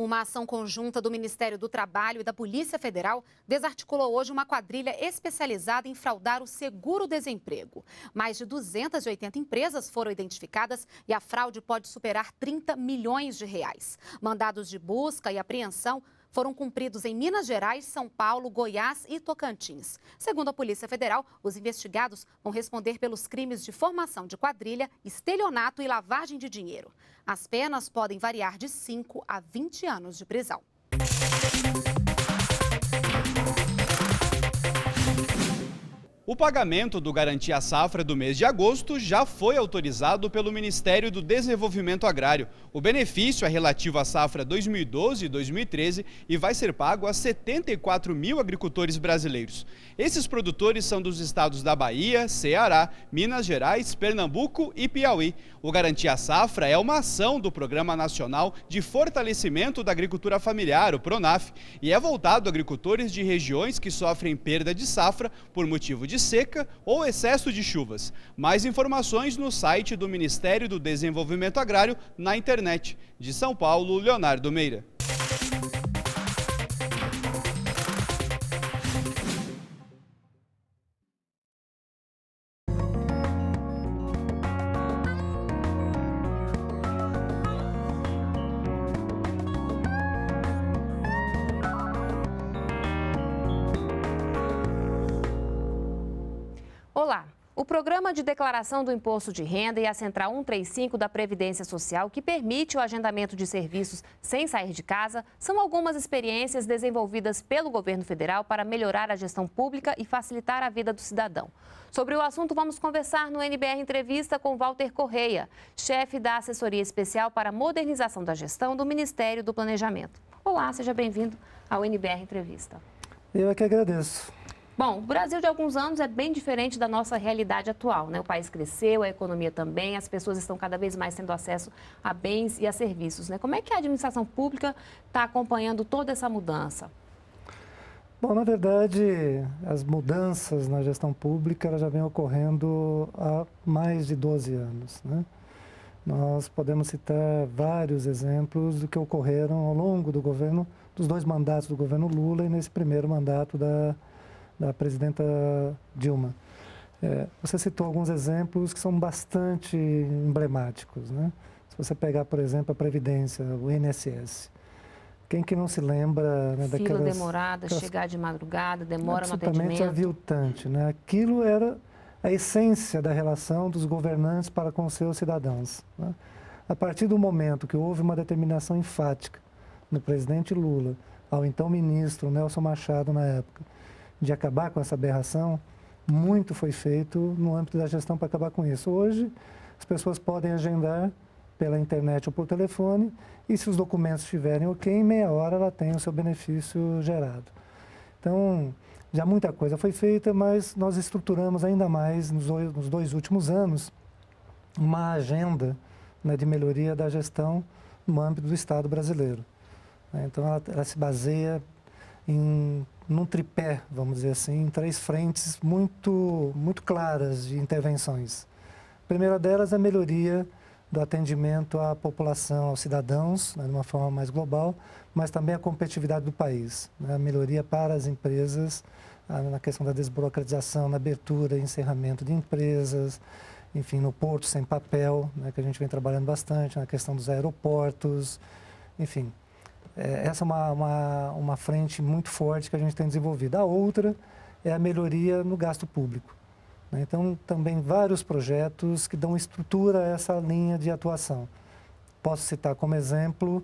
Uma ação conjunta do Ministério do Trabalho e da Polícia Federal desarticulou hoje uma quadrilha especializada em fraudar o seguro-desemprego. Mais de 280 empresas foram identificadas e a fraude pode superar 30 milhões de reais. Mandados de busca e apreensão foram cumpridos em Minas Gerais, São Paulo, Goiás e Tocantins. Segundo a Polícia Federal, os investigados vão responder pelos crimes de formação de quadrilha, estelionato e lavagem de dinheiro. As penas podem variar de 5 a 20 anos de prisão. O pagamento do Garantia Safra do mês de agosto já foi autorizado pelo Ministério do Desenvolvimento Agrário. O benefício é relativo à safra 2012 e 2013 e vai ser pago a 74 mil agricultores brasileiros. Esses produtores são dos estados da Bahia, Ceará, Minas Gerais, Pernambuco e Piauí. O Garantia Safra é uma ação do Programa Nacional de Fortalecimento da Agricultura Familiar, o PRONAF, e é voltado a agricultores de regiões que sofrem perda de safra por motivo de seca ou excesso de chuvas. Mais informações no site do Ministério do Desenvolvimento Agrário na internet. De São Paulo, Leonardo Meira. Olá! O Programa de Declaração do Imposto de Renda e a Central 135 da Previdência Social, que permite o agendamento de serviços sem sair de casa, são algumas experiências desenvolvidas pelo governo federal para melhorar a gestão pública e facilitar a vida do cidadão. Sobre o assunto, vamos conversar no NBR Entrevista com Walter Correia, chefe da Assessoria Especial para a Modernização da Gestão do Ministério do Planejamento. Olá, seja bem-vindo ao NBR Entrevista. Eu é que agradeço. Bom, o Brasil de alguns anos é bem diferente da nossa realidade atual, né? O país cresceu, a economia também, as pessoas estão cada vez mais tendo acesso a bens e a serviços, né? Como é que a administração pública está acompanhando toda essa mudança? Bom, na verdade, as mudanças na gestão pública elas já vêm ocorrendo há mais de 12 anos, né? Nós podemos citar vários exemplos do que ocorreram ao longo do governo, dos dois mandatos do governo Lula e nesse primeiro mandato da presidenta Dilma. Você citou alguns exemplos que são bastante emblemáticos, né? Se você pegar, por exemplo, a Previdência, o INSS. Quem que não se lembra, né, Fila demorada, chegar de madrugada, demora no atendimento. Absolutamente aviltante, né? Aquilo era a essência da relação dos governantes para com seus cidadãos, né? A partir do momento que houve uma determinação enfática do presidente Lula, ao então ministro Nelson Machado na época, de acabar com essa aberração, muito foi feito no âmbito da gestão para acabar com isso. Hoje, as pessoas podem agendar pela internet ou por telefone e se os documentos estiverem ok, em meia hora ela tem o seu benefício gerado. Então, já muita coisa foi feita, mas nós estruturamos ainda mais nos dois últimos anos uma agenda, né, de melhoria da gestão no âmbito do Estado brasileiro. Então, ela se baseia num tripé, vamos dizer assim, em 3 frentes muito claras de intervenções. A primeira delas é a melhoria do atendimento à população, aos cidadãos, né, de uma forma mais global, mas também a competitividade do país, né, a melhoria para as empresas, na questão da desburocratização, na abertura e encerramento de empresas, enfim, no porto sem papel, né, que a gente vem trabalhando bastante, na questão dos aeroportos, enfim. Essa é uma frente muito forte que a gente tem desenvolvido. A outra é a melhoria no gasto público, né? Então, também vários projetos que dão estrutura a essa linha de atuação. Posso citar como exemplo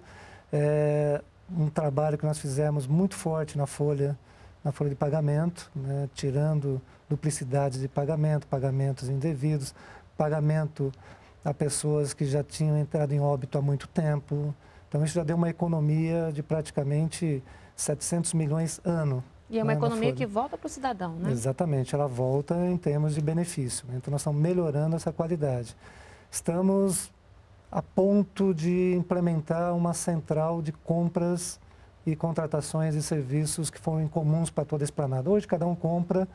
um trabalho que nós fizemos muito forte na folha de pagamento, né? Tirando duplicidades de pagamento, pagamentos indevidos, pagamento a pessoas que já tinham entrado em óbito há muito tempo. Então, isso já deu uma economia de praticamente 700 milhões ano. E é uma economia que volta para o cidadão, né? Exatamente, ela volta em termos de benefício. Então, nós estamos melhorando essa qualidade. Estamos a ponto de implementar uma central de compras e contratações de serviços que foram incomuns para toda a esplanada. Hoje, cada um compra,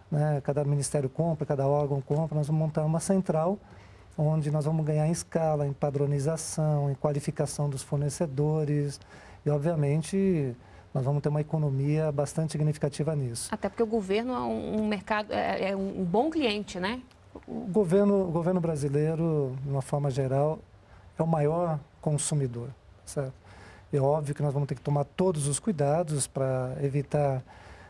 né, cada ministério compra, cada órgão compra. Nós vamos montar uma central onde nós vamos ganhar em escala, em padronização, em qualificação dos fornecedores, E, obviamente, nós vamos ter uma economia bastante significativa nisso. Até porque o governo é um mercado, é um bom cliente, né? O governo brasileiro, de uma forma geral, é o maior consumidor, certo? É óbvio que nós vamos ter que tomar todos os cuidados para evitar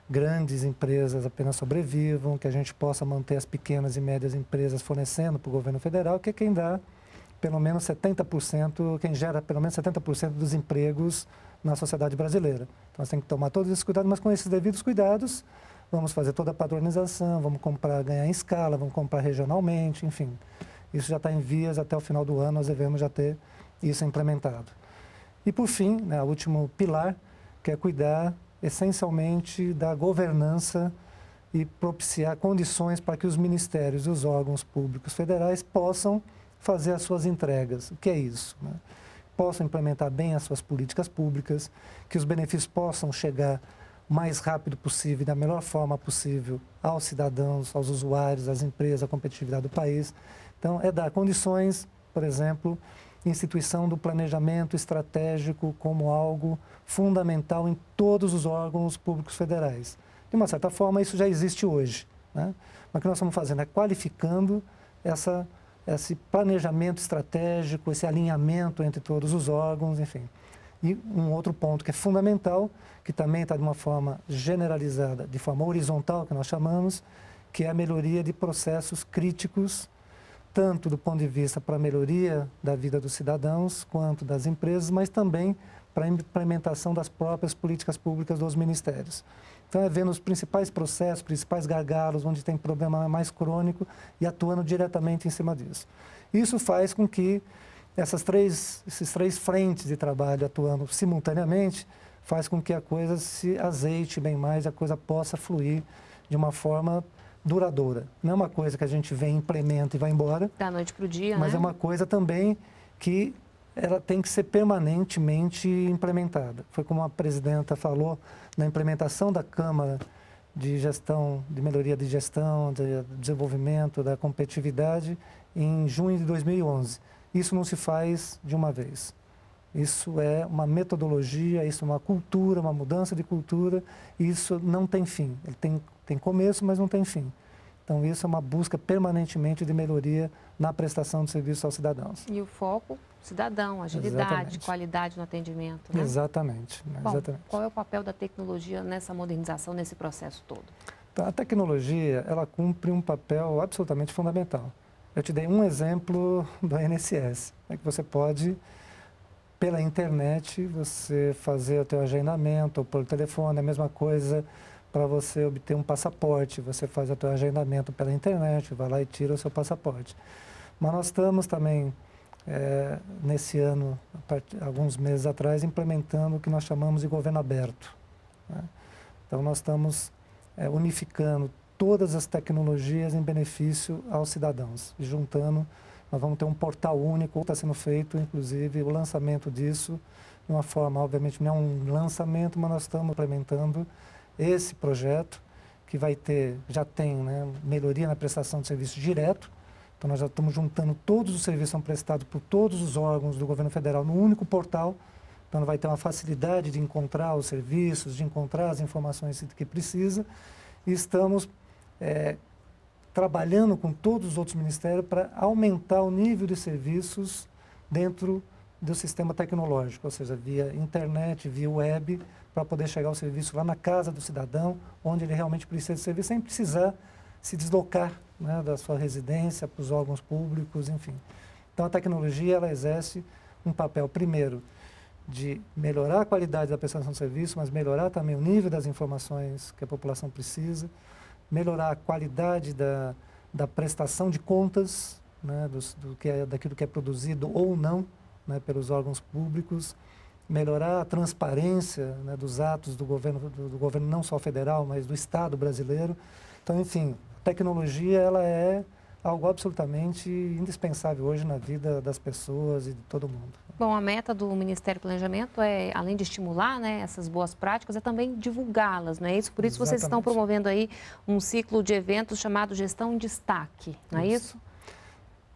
grandes empresas apenas sobrevivam, que a gente possa manter as pequenas e médias empresas fornecendo para o governo federal, que é quem dá pelo menos 70%, quem gera pelo menos 70% dos empregos na sociedade brasileira. Então, nós temos que tomar todos esses cuidados, mas com esses devidos cuidados, vamos fazer toda a padronização, vamos ganhar em escala, vamos comprar regionalmente, enfim. Isso já está em vias, até o final do ano nós devemos já ter isso implementado. E, por fim, né, o último pilar, que é cuidar essencialmente da governança e propiciar condições para que os ministérios e os órgãos públicos federais possam fazer as suas entregas. O que é isso? Né? Possam implementar bem as suas políticas públicas, que os benefícios possam chegar o mais rápido possível e da melhor forma possível aos cidadãos, aos usuários, às empresas, à competitividade do país. Então, é dar condições, por exemplo, instituição do planejamento estratégico como algo fundamental em todos os órgãos públicos federais. De uma certa forma, isso já existe hoje, né? Mas o que nós estamos fazendo é qualificando esse planejamento estratégico, esse alinhamento entre todos os órgãos, enfim. E um outro ponto que é fundamental, que também está de uma forma generalizada, de forma horizontal, que nós chamamos, que é a melhoria de processos críticos, tanto do ponto de vista para a melhoria da vida dos cidadãos, quanto das empresas, mas também para a implementação das próprias políticas públicas dos ministérios. Então, é vendo os principais processos, principais gargalos, onde tem problema mais crônico e atuando diretamente em cima disso. Isso faz com que esses três frentes de trabalho atuando simultaneamente, faz com que a coisa se azeite bem mais, a coisa possa fluir de uma forma duradoura. Não é uma coisa que a gente vem, implementa e vai embora. Da noite para o dia, mas né? É uma coisa também que ela tem que ser permanentemente implementada. Foi como a presidenta falou na implementação da Câmara de Gestão, de Melhoria de Gestão, de Desenvolvimento, da Competitividade, em junho de 2011. Isso não se faz de uma vez. Isso é uma metodologia, isso é uma cultura, uma mudança de cultura, e isso não tem fim. Ele tem começo, mas não tem fim. Então, isso é uma busca permanentemente de melhoria na prestação de serviço aos cidadãos. E o foco, cidadão, agilidade, Exatamente. Qualidade no atendimento, né? Exatamente. Bom, exatamente. qual é o papel da tecnologia nessa modernização, nesse processo todo? Então, a tecnologia, ela cumpre um papel absolutamente fundamental. Eu te dei um exemplo do INSS, que você pode, pela internet, você fazer o teu agendamento, ou por telefone, a mesma coisa para você obter um passaporte. Você faz o teu agendamento pela internet, vai lá e tira o seu passaporte. Mas nós estamos também, nesse ano, alguns meses atrás, implementando o que nós chamamos de governo aberto, né? Então, nós estamos unificando todas as tecnologias em benefício aos cidadãos. E juntando, nós vamos ter um portal único, está sendo feito, inclusive, o lançamento disso, de uma forma, obviamente, não é um lançamento, mas nós estamos implementando esse projeto, que vai ter, já tem, né, melhoria na prestação de serviço direto. Então, nós já estamos juntando todos os serviços que são prestados por todos os órgãos do governo federal num único portal. Então, vai ter uma facilidade de encontrar os serviços, de encontrar as informações que precisa. E estamos trabalhando com todos os outros ministérios para aumentar o nível de serviços dentro do sistema tecnológico, ou seja, via internet, via web, para poder chegar ao serviço lá na casa do cidadão, onde ele realmente precisa de serviço, sem precisar se deslocar, né, da sua residência para os órgãos públicos, enfim. Então, a tecnologia, ela exerce um papel, primeiro, de melhorar a qualidade da prestação de serviço, mas melhorar também o nível das informações que a população precisa, melhorar a qualidade da prestação de contas, né, daquilo que é produzido ou não, né, pelos órgãos públicos, melhorar a transparência, né, dos atos do governo não só federal, mas do Estado brasileiro. Então, enfim, a tecnologia, ela é algo absolutamente indispensável hoje na vida das pessoas e de todo mundo. Bom, a meta do Ministério do Planejamento é, além de estimular, né, essas boas práticas, é também divulgá-las, não é isso? Por isso vocês estão promovendo aí um ciclo de eventos chamado Gestão em Destaque, não é isso?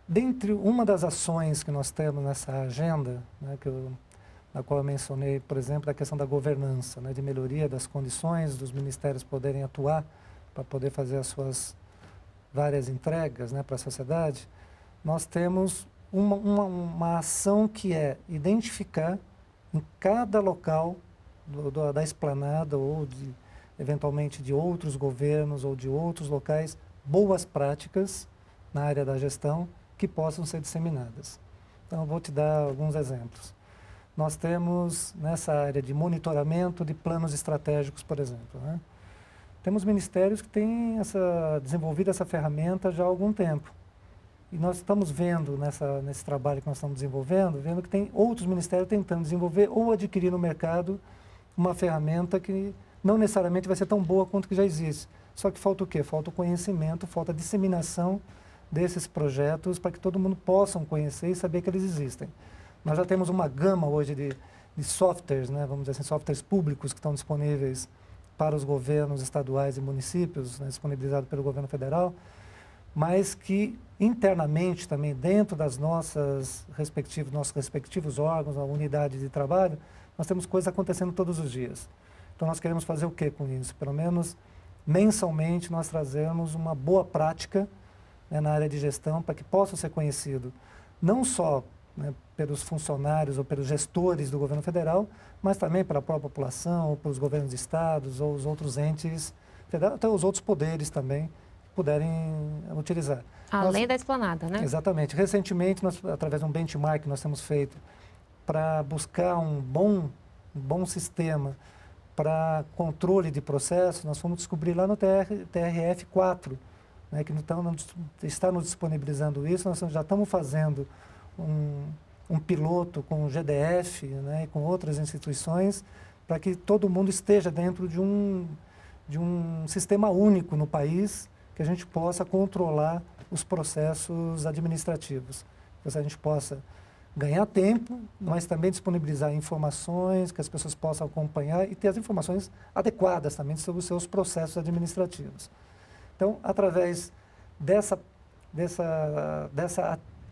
Dentre uma das ações que nós temos nessa agenda, né, que a qual eu mencionei, por exemplo, da questão da governança, né, de melhoria das condições dos ministérios poderem atuar para poder fazer as suas várias entregas, né, para a sociedade, nós temos uma ação que é identificar em cada local da esplanada ou eventualmente de outros governos ou de outros locais, boas práticas na área da gestão que possam ser disseminadas. Então, eu vou te dar alguns exemplos. Nós temos nessa área de monitoramento de planos estratégicos, por exemplo, né? Temos ministérios que têm desenvolvido essa ferramenta já há algum tempo. E nós estamos vendo, nesse trabalho que nós estamos desenvolvendo, vendo que tem outros ministérios tentando desenvolver ou adquirir no mercado uma ferramenta que não necessariamente vai ser tão boa quanto que já existe. Só que falta o quê? Falta o conhecimento, falta a disseminação desses projetos para que todo mundo possa conhecer e saber que eles existem. Nós já temos uma gama hoje de softwares, né, vamos dizer assim, softwares públicos que estão disponíveis para os governos estaduais e municípios, né, disponibilizados pelo governo federal, mas que internamente também, dentro nossos respectivos órgãos, a unidade de trabalho, nós temos coisas acontecendo todos os dias. Então, nós queremos fazer o que com isso? Pelo menos, mensalmente, nós trazemos uma boa prática, né, na área de gestão, para que possa ser conhecido, não só, né, pelos funcionários ou pelos gestores do governo federal, mas também pela própria população, ou pelos governos de estados, ou os outros entes federais, até os outros poderes também, puderem utilizar. Além da esplanada, né? Exatamente. Recentemente, através de um benchmark que nós temos feito para buscar um bom sistema para controle de processos, nós fomos descobrir lá no TRF4, né, que está nos disponibilizando isso. Nós já estamos fazendo um piloto com o GDF, né, e com outras instituições, para que todo mundo esteja dentro de um sistema único no país, que a gente possa controlar os processos administrativos. Que a gente possa ganhar tempo, mas também disponibilizar informações que as pessoas possam acompanhar e ter as informações adequadas também sobre os seus processos administrativos. Então, através dessa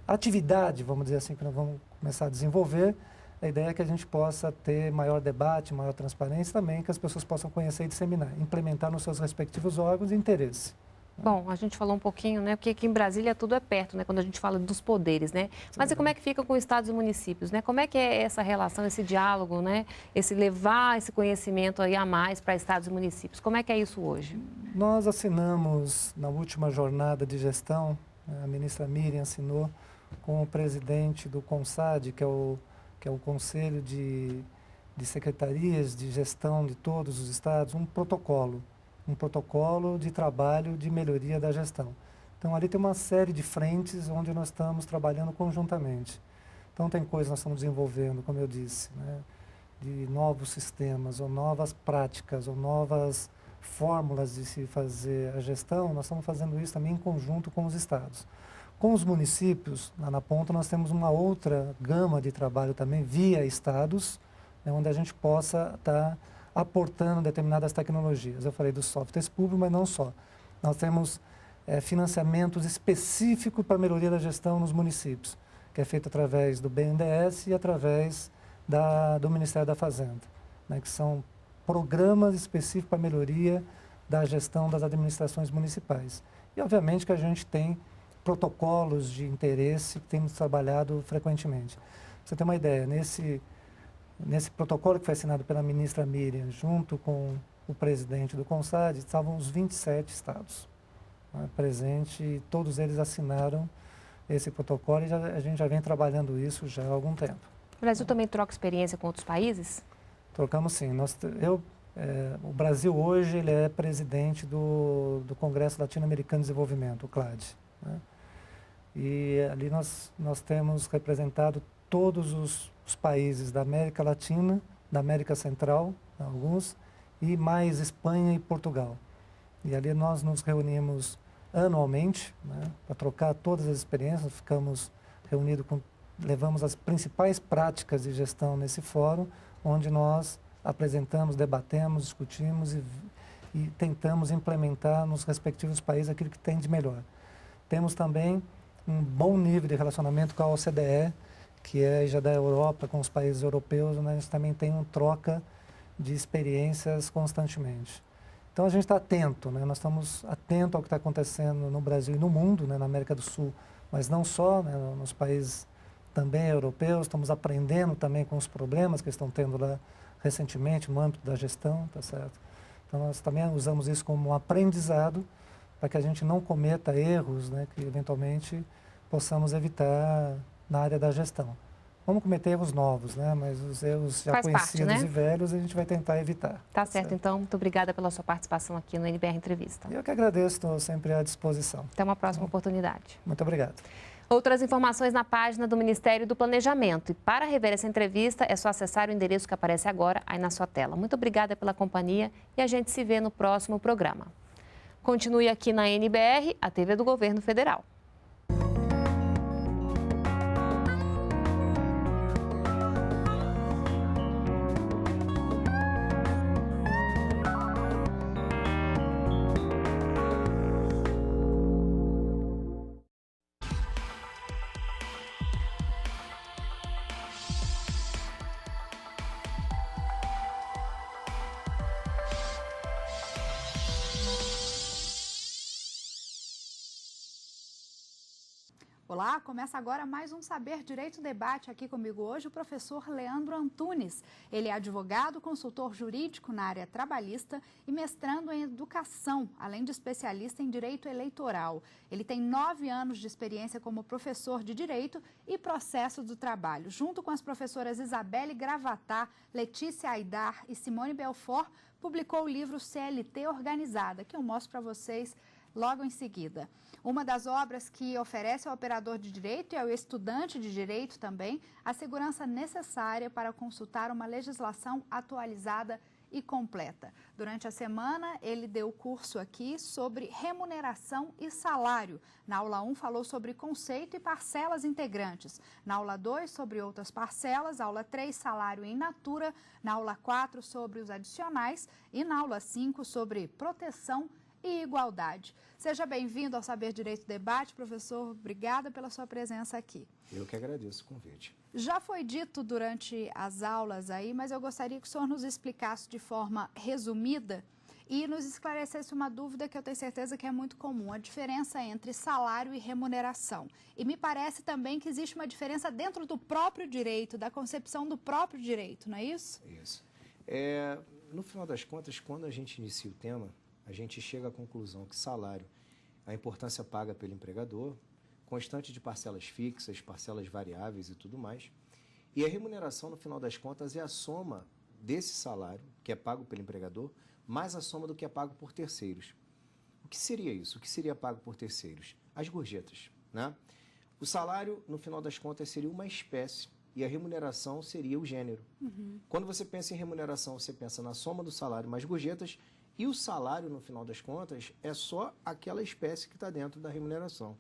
atividade, vamos dizer assim, que nós vamos começar a desenvolver, a ideia é que a gente possa ter maior debate, maior transparência também, que as pessoas possam conhecer e disseminar, implementar nos seus respectivos órgãos de interesse. Bom, a gente falou um pouquinho, né, porque aqui em Brasília tudo é perto, né, quando a gente fala dos poderes, né? Mas e como é que fica com estados e municípios, né? Como é que é essa relação, esse diálogo, né? Esse levar esse conhecimento aí a mais para estados e municípios? Como é que é isso hoje? Nós assinamos, na última jornada de gestão, a ministra Miriam assinou com o presidente do CONSAD, que é o Conselho de Secretarias de Gestão de todos os estados, um protocolo de trabalho de melhoria da gestão. Então, ali tem uma série de frentes onde nós estamos trabalhando conjuntamente. Então, tem coisas que nós estamos desenvolvendo, como eu disse, né, de novos sistemas, ou novas práticas, ou novas fórmulas de se fazer a gestão. Nós estamos fazendo isso também em conjunto com os estados. Com os municípios, lá na ponta, nós temos uma outra gama de trabalho também via estados, né, onde a gente possa estar aportando determinadas tecnologias. Eu falei dos softwares públicos, mas não só. Nós temos financiamentos específicos para a melhoria da gestão nos municípios, que é feito através do BNDES e através do Ministério da Fazenda, né, que são programas específicos para a melhoria da gestão das administrações municipais. E, obviamente, que a gente tem protocolos de interesse que temos trabalhado frequentemente. Pra você ter uma ideia, nesse protocolo que foi assinado pela ministra Miriam, junto com o presidente do CONSAD, estavam os 27 estados, né, presentes, e todos eles assinaram esse protocolo e a gente já vem trabalhando isso já há algum tempo. O Brasil também troca experiência com outros países? Trocamos sim. O Brasil hoje ele é presidente do Congresso Latino-Americano de Desenvolvimento, o CLAD, né? E ali nós temos representado todos os países da América Latina, da América Central, alguns, e mais Espanha e Portugal. E ali nós nos reunimos anualmente, né, para trocar todas as experiências. Ficamos reunidos, levamos as principais práticas de gestão nesse fórum, onde nós apresentamos, debatemos, discutimos e tentamos implementar nos respectivos países aquilo que tem de melhor. Temos também um bom nível de relacionamento com a OCDE, que é já da Europa, com os países europeus, onde a gente também tem uma troca de experiências constantemente. Então a gente está atento, né? Nós estamos atentos ao que está acontecendo no Brasil e no mundo, né? Na América do Sul, mas não só, né? Nos países também europeus, estamos aprendendo também com os problemas que estão tendo lá recentemente no âmbito da gestão, tá certo? Então nós também usamos isso como um aprendizado para que a gente não cometa erros, né? Que eventualmente possamos evitar na área da gestão. Vamos cometer erros novos, né? Mas os erros já conhecidos, né? E velhos a gente vai tentar evitar. Tá certo, então. Muito obrigada pela sua participação aqui no NBR Entrevista. Eu que agradeço, estou sempre à disposição. Até uma próxima oportunidade. Muito obrigado. Outras informações na página do Ministério do Planejamento. E para rever essa entrevista, é só acessar o endereço que aparece agora aí na sua tela. Muito obrigada pela companhia e a gente se vê no próximo programa. Continue aqui na NBR, a TV do Governo Federal. Olá, começa agora mais um Saber Direito Debate. Aqui comigo hoje o professor Leandro Antunes. Ele é advogado, consultor jurídico na área trabalhista e mestrando em educação, além de especialista em direito eleitoral. Ele tem 9 anos de experiência como professor de direito e processo do trabalho. Junto com as professoras Isabelle Gravatar, Letícia Aidar e Simone Belfort, publicou o livro CLT Organizada, que eu mostro para vocês logo em seguida. Uma das obras que oferece ao operador de direito e ao estudante de direito também a segurança necessária para consultar uma legislação atualizada e completa. Durante a semana, ele deu curso aqui sobre remuneração e salário. Na aula 1, falou sobre conceito e parcelas integrantes. Na aula 2, sobre outras parcelas. Aula 3, salário in natura. Na aula 4, sobre os adicionais. E na aula 5, sobre proteção e igualdade. Seja bem-vindo ao Saber Direito Debate, professor. Obrigada pela sua presença aqui. Eu que agradeço o convite. Já foi dito durante as aulas aí, mas eu gostaria que o senhor nos explicasse de forma resumida e nos esclarecesse uma dúvida que eu tenho certeza que é muito comum, a diferença entre salário e remuneração. E me parece também que existe uma diferença dentro do próprio direito, da concepção do próprio direito, não é isso? Isso. No final das contas, quando a gente inicia o tema, a gente chega à conclusão que salário, a importância paga pelo empregador, constante de parcelas fixas, parcelas variáveis e tudo mais. E a remuneração, no final das contas, é a soma desse salário, que é pago pelo empregador, mais a soma do que é pago por terceiros. O que seria isso? O que seria pago por terceiros? As gorjetas, né? O salário, no final das contas, seria uma espécie e a remuneração seria o gênero. Quando você pensa em remuneração, você pensa na soma do salário mais gorjetas. E o salário, no final das contas, é só aquela espécie que está dentro da remuneração.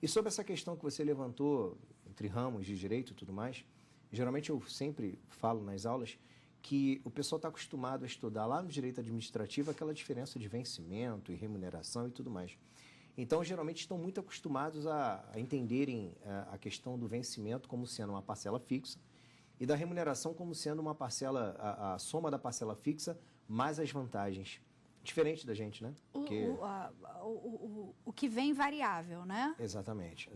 E sobre essa questão que você levantou, entre ramos de direito e tudo mais, geralmente eu sempre falo nas aulas que o pessoal está acostumado a estudar lá no direito administrativo aquela diferença de vencimento e remuneração e tudo mais. Então, geralmente estão muito acostumados a entenderem a questão do vencimento como sendo uma parcela fixa e da remuneração como sendo uma parcela, a soma da parcela fixa mais as vantagens. Diferente da gente, né? O que vem variável, né? Exatamente.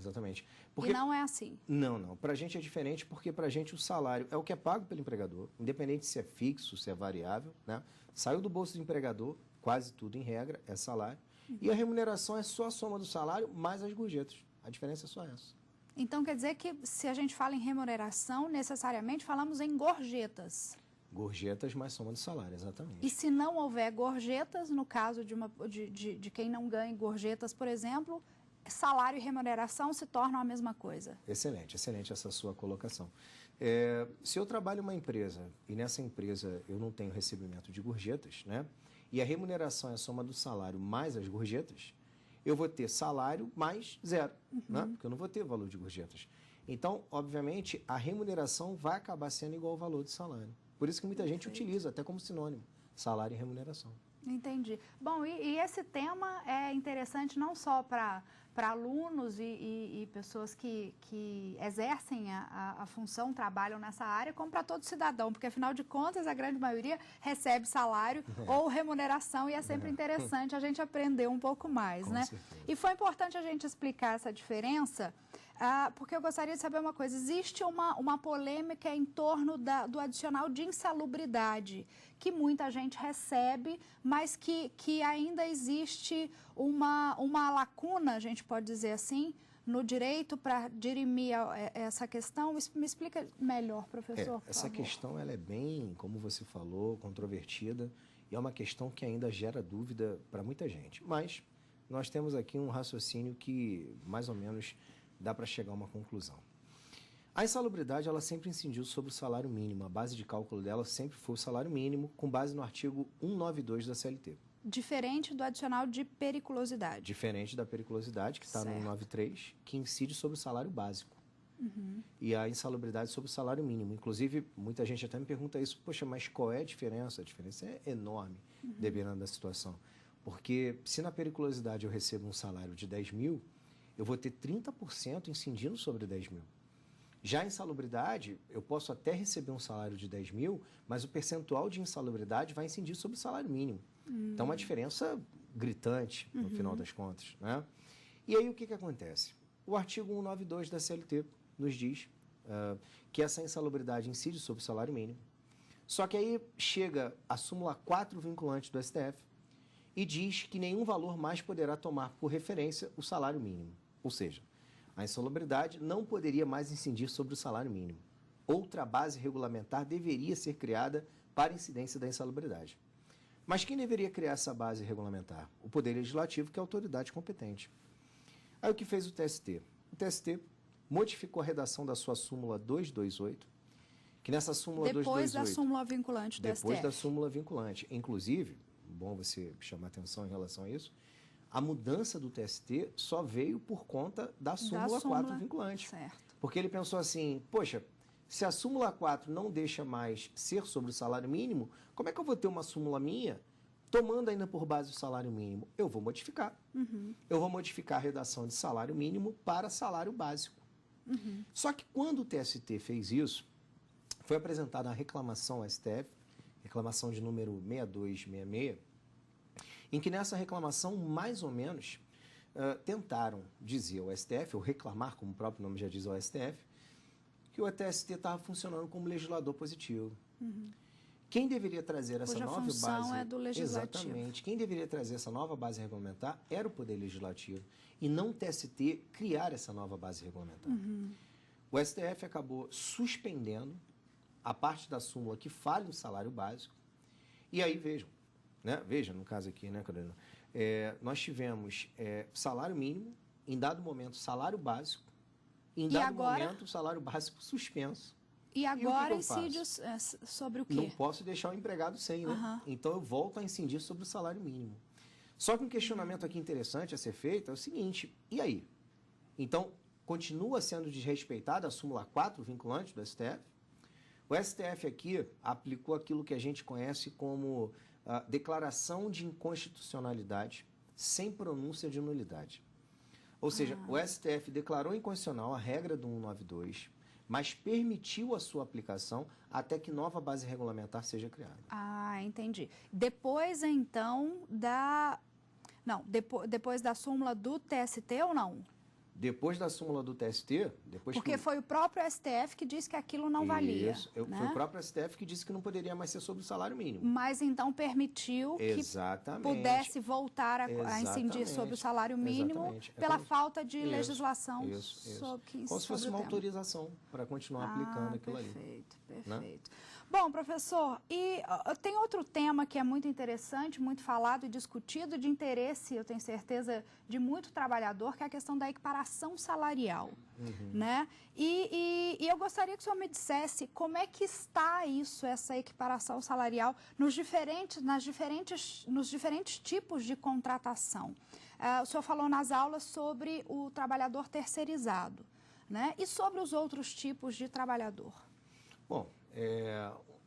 Porque... E não é assim? Não. Pra gente é diferente porque pra gente o salário é o que é pago pelo empregador, independente se é fixo, se é variável, né? Saiu do bolso do empregador, quase tudo em regra, é salário. E a remuneração é só a soma do salário mais as gorjetas. A diferença é só essa. Então quer dizer que se a gente fala em remuneração, necessariamente falamos em gorjetas. Gorjetas mais soma do salário, exatamente. E se não houver gorjetas, no caso de quem não ganha gorjetas, por exemplo, salário e remuneração se tornam a mesma coisa? Excelente essa sua colocação. Se eu trabalho em uma empresa e nessa empresa eu não tenho recebimento de gorjetas, né? E a remuneração é a soma do salário mais as gorjetas, eu vou ter salário mais zero, né? Porque eu não vou ter valor de gorjetas. Então, obviamente, a remuneração vai acabar sendo igual ao valor do salário. Por isso que muita gente utiliza até como sinônimo, salário e remuneração. Entendi. Bom, e esse tema é interessante não só para alunos e pessoas que exercem a função, trabalham nessa área, como para todo cidadão, porque afinal de contas a grande maioria recebe salário ou remuneração e é sempre interessante a gente aprender um pouco mais, né? E foi importante a gente explicar essa diferença, porque eu gostaria de saber uma coisa. Existe uma polêmica em torno do adicional de insalubridade, que muita gente recebe, mas que ainda existe uma lacuna, a gente pode dizer assim, no direito para dirimir essa questão. Me explica melhor, professor, por essa favor. questão ela é bem, como você falou, controvertida, e é uma questão que ainda gera dúvida para muita gente. Mas nós temos aqui um raciocínio que, mais ou menos, dá para chegar a uma conclusão. A insalubridade, ela sempre incidiu sobre o salário mínimo. A base de cálculo dela sempre foi o salário mínimo, com base no artigo 192 da CLT. Diferente do adicional de periculosidade. Diferente da periculosidade, que está no 193, que incide sobre o salário básico. E a insalubridade sobre o salário mínimo. Inclusive, muita gente até me pergunta isso, poxa, mas qual é a diferença? A diferença é enorme, dependendo da situação. Porque se na periculosidade eu recebo um salário de 10 mil, eu vou ter 30% incidindo sobre 10 mil. Já a insalubridade, eu posso até receber um salário de 10 mil, mas o percentual de insalubridade vai incidir sobre o salário mínimo. Então, uma diferença gritante, no final das contas, né? E aí, o que acontece? O artigo 192 da CLT nos diz que essa insalubridade incide sobre o salário mínimo. Só que aí chega a súmula 4 vinculante do STF e diz que nenhum valor mais poderá tomar por referência o salário mínimo. Ou seja, a insalubridade não poderia mais incidir sobre o salário mínimo. Outra base regulamentar deveria ser criada para incidência da insalubridade. Mas quem deveria criar essa base regulamentar? O Poder Legislativo, que é a autoridade competente. Aí o que fez o TST? O TST modificou a redação da sua súmula 228, que nessa súmula 228... Depois da súmula vinculante do STF. Depois da súmula vinculante. Inclusive, bom você chamar atenção em relação a isso, a mudança do TST só veio por conta da súmula 4 vinculante. Certo. Porque ele pensou assim, poxa, se a súmula 4 não deixa mais ser sobre o salário mínimo, como é que eu vou ter uma súmula minha tomando ainda por base o salário mínimo? Eu vou modificar. Eu vou modificar a redação de salário mínimo para salário básico. Só que quando o TST fez isso, foi apresentada a reclamação ao STF, reclamação de número 6266, em que nessa reclamação, mais ou menos, tentaram dizer ao STF, ou reclamar, como o próprio nome já diz ao STF, que o TST estava funcionando como legislador positivo. Quem deveria trazer essa nova base... Cuja função é do legislativo. Exatamente. Quem deveria trazer essa nova base regulamentar era o Poder Legislativo, e não o TST criar essa nova base regulamentar. O STF acabou suspendendo a parte da súmula que fala em salário básico, e aí vejam, né? Veja, no caso aqui, né, Carolina? Nós tivemos salário mínimo, em dado momento salário básico, em dado momento salário básico suspenso. E agora incide sobre o quê? Não posso deixar o empregado sem, né? Então eu volto a incidir sobre o salário mínimo. Só que um questionamento aqui interessante a ser feito é o seguinte, e aí? Então, continua sendo desrespeitada a súmula 4 vinculante do STF? O STF aqui aplicou aquilo que a gente conhece como declaração de inconstitucionalidade sem pronúncia de nulidade. Ou seja, o STF declarou inconstitucional a regra do 192, mas permitiu a sua aplicação até que nova base regulamentar seja criada. Entendi. Depois, então, depois da súmula do TST ou não? Depois da súmula do TST... Porque foi o próprio STF que disse que aquilo não valia. Isso, né? Foi o próprio STF que disse que não poderia mais ser sobre o salário mínimo. Mas então permitiu que pudesse voltar a incidir sobre o salário mínimo pela falta de legislação sobre como se fosse uma autorização para continuar aplicando aquilo ali. Perfeito, perfeito. Né? Bom, professor, e tem outro tema que é muito interessante, muito falado e discutido, de interesse, eu tenho certeza, de muito trabalhador, que é a questão da equiparação salarial. Né? E eu gostaria que o senhor me dissesse como é que está isso, essa equiparação salarial, nos diferentes tipos de contratação. O senhor falou nas aulas sobre o trabalhador terceirizado, né? E sobre os outros tipos de trabalhador? Bom,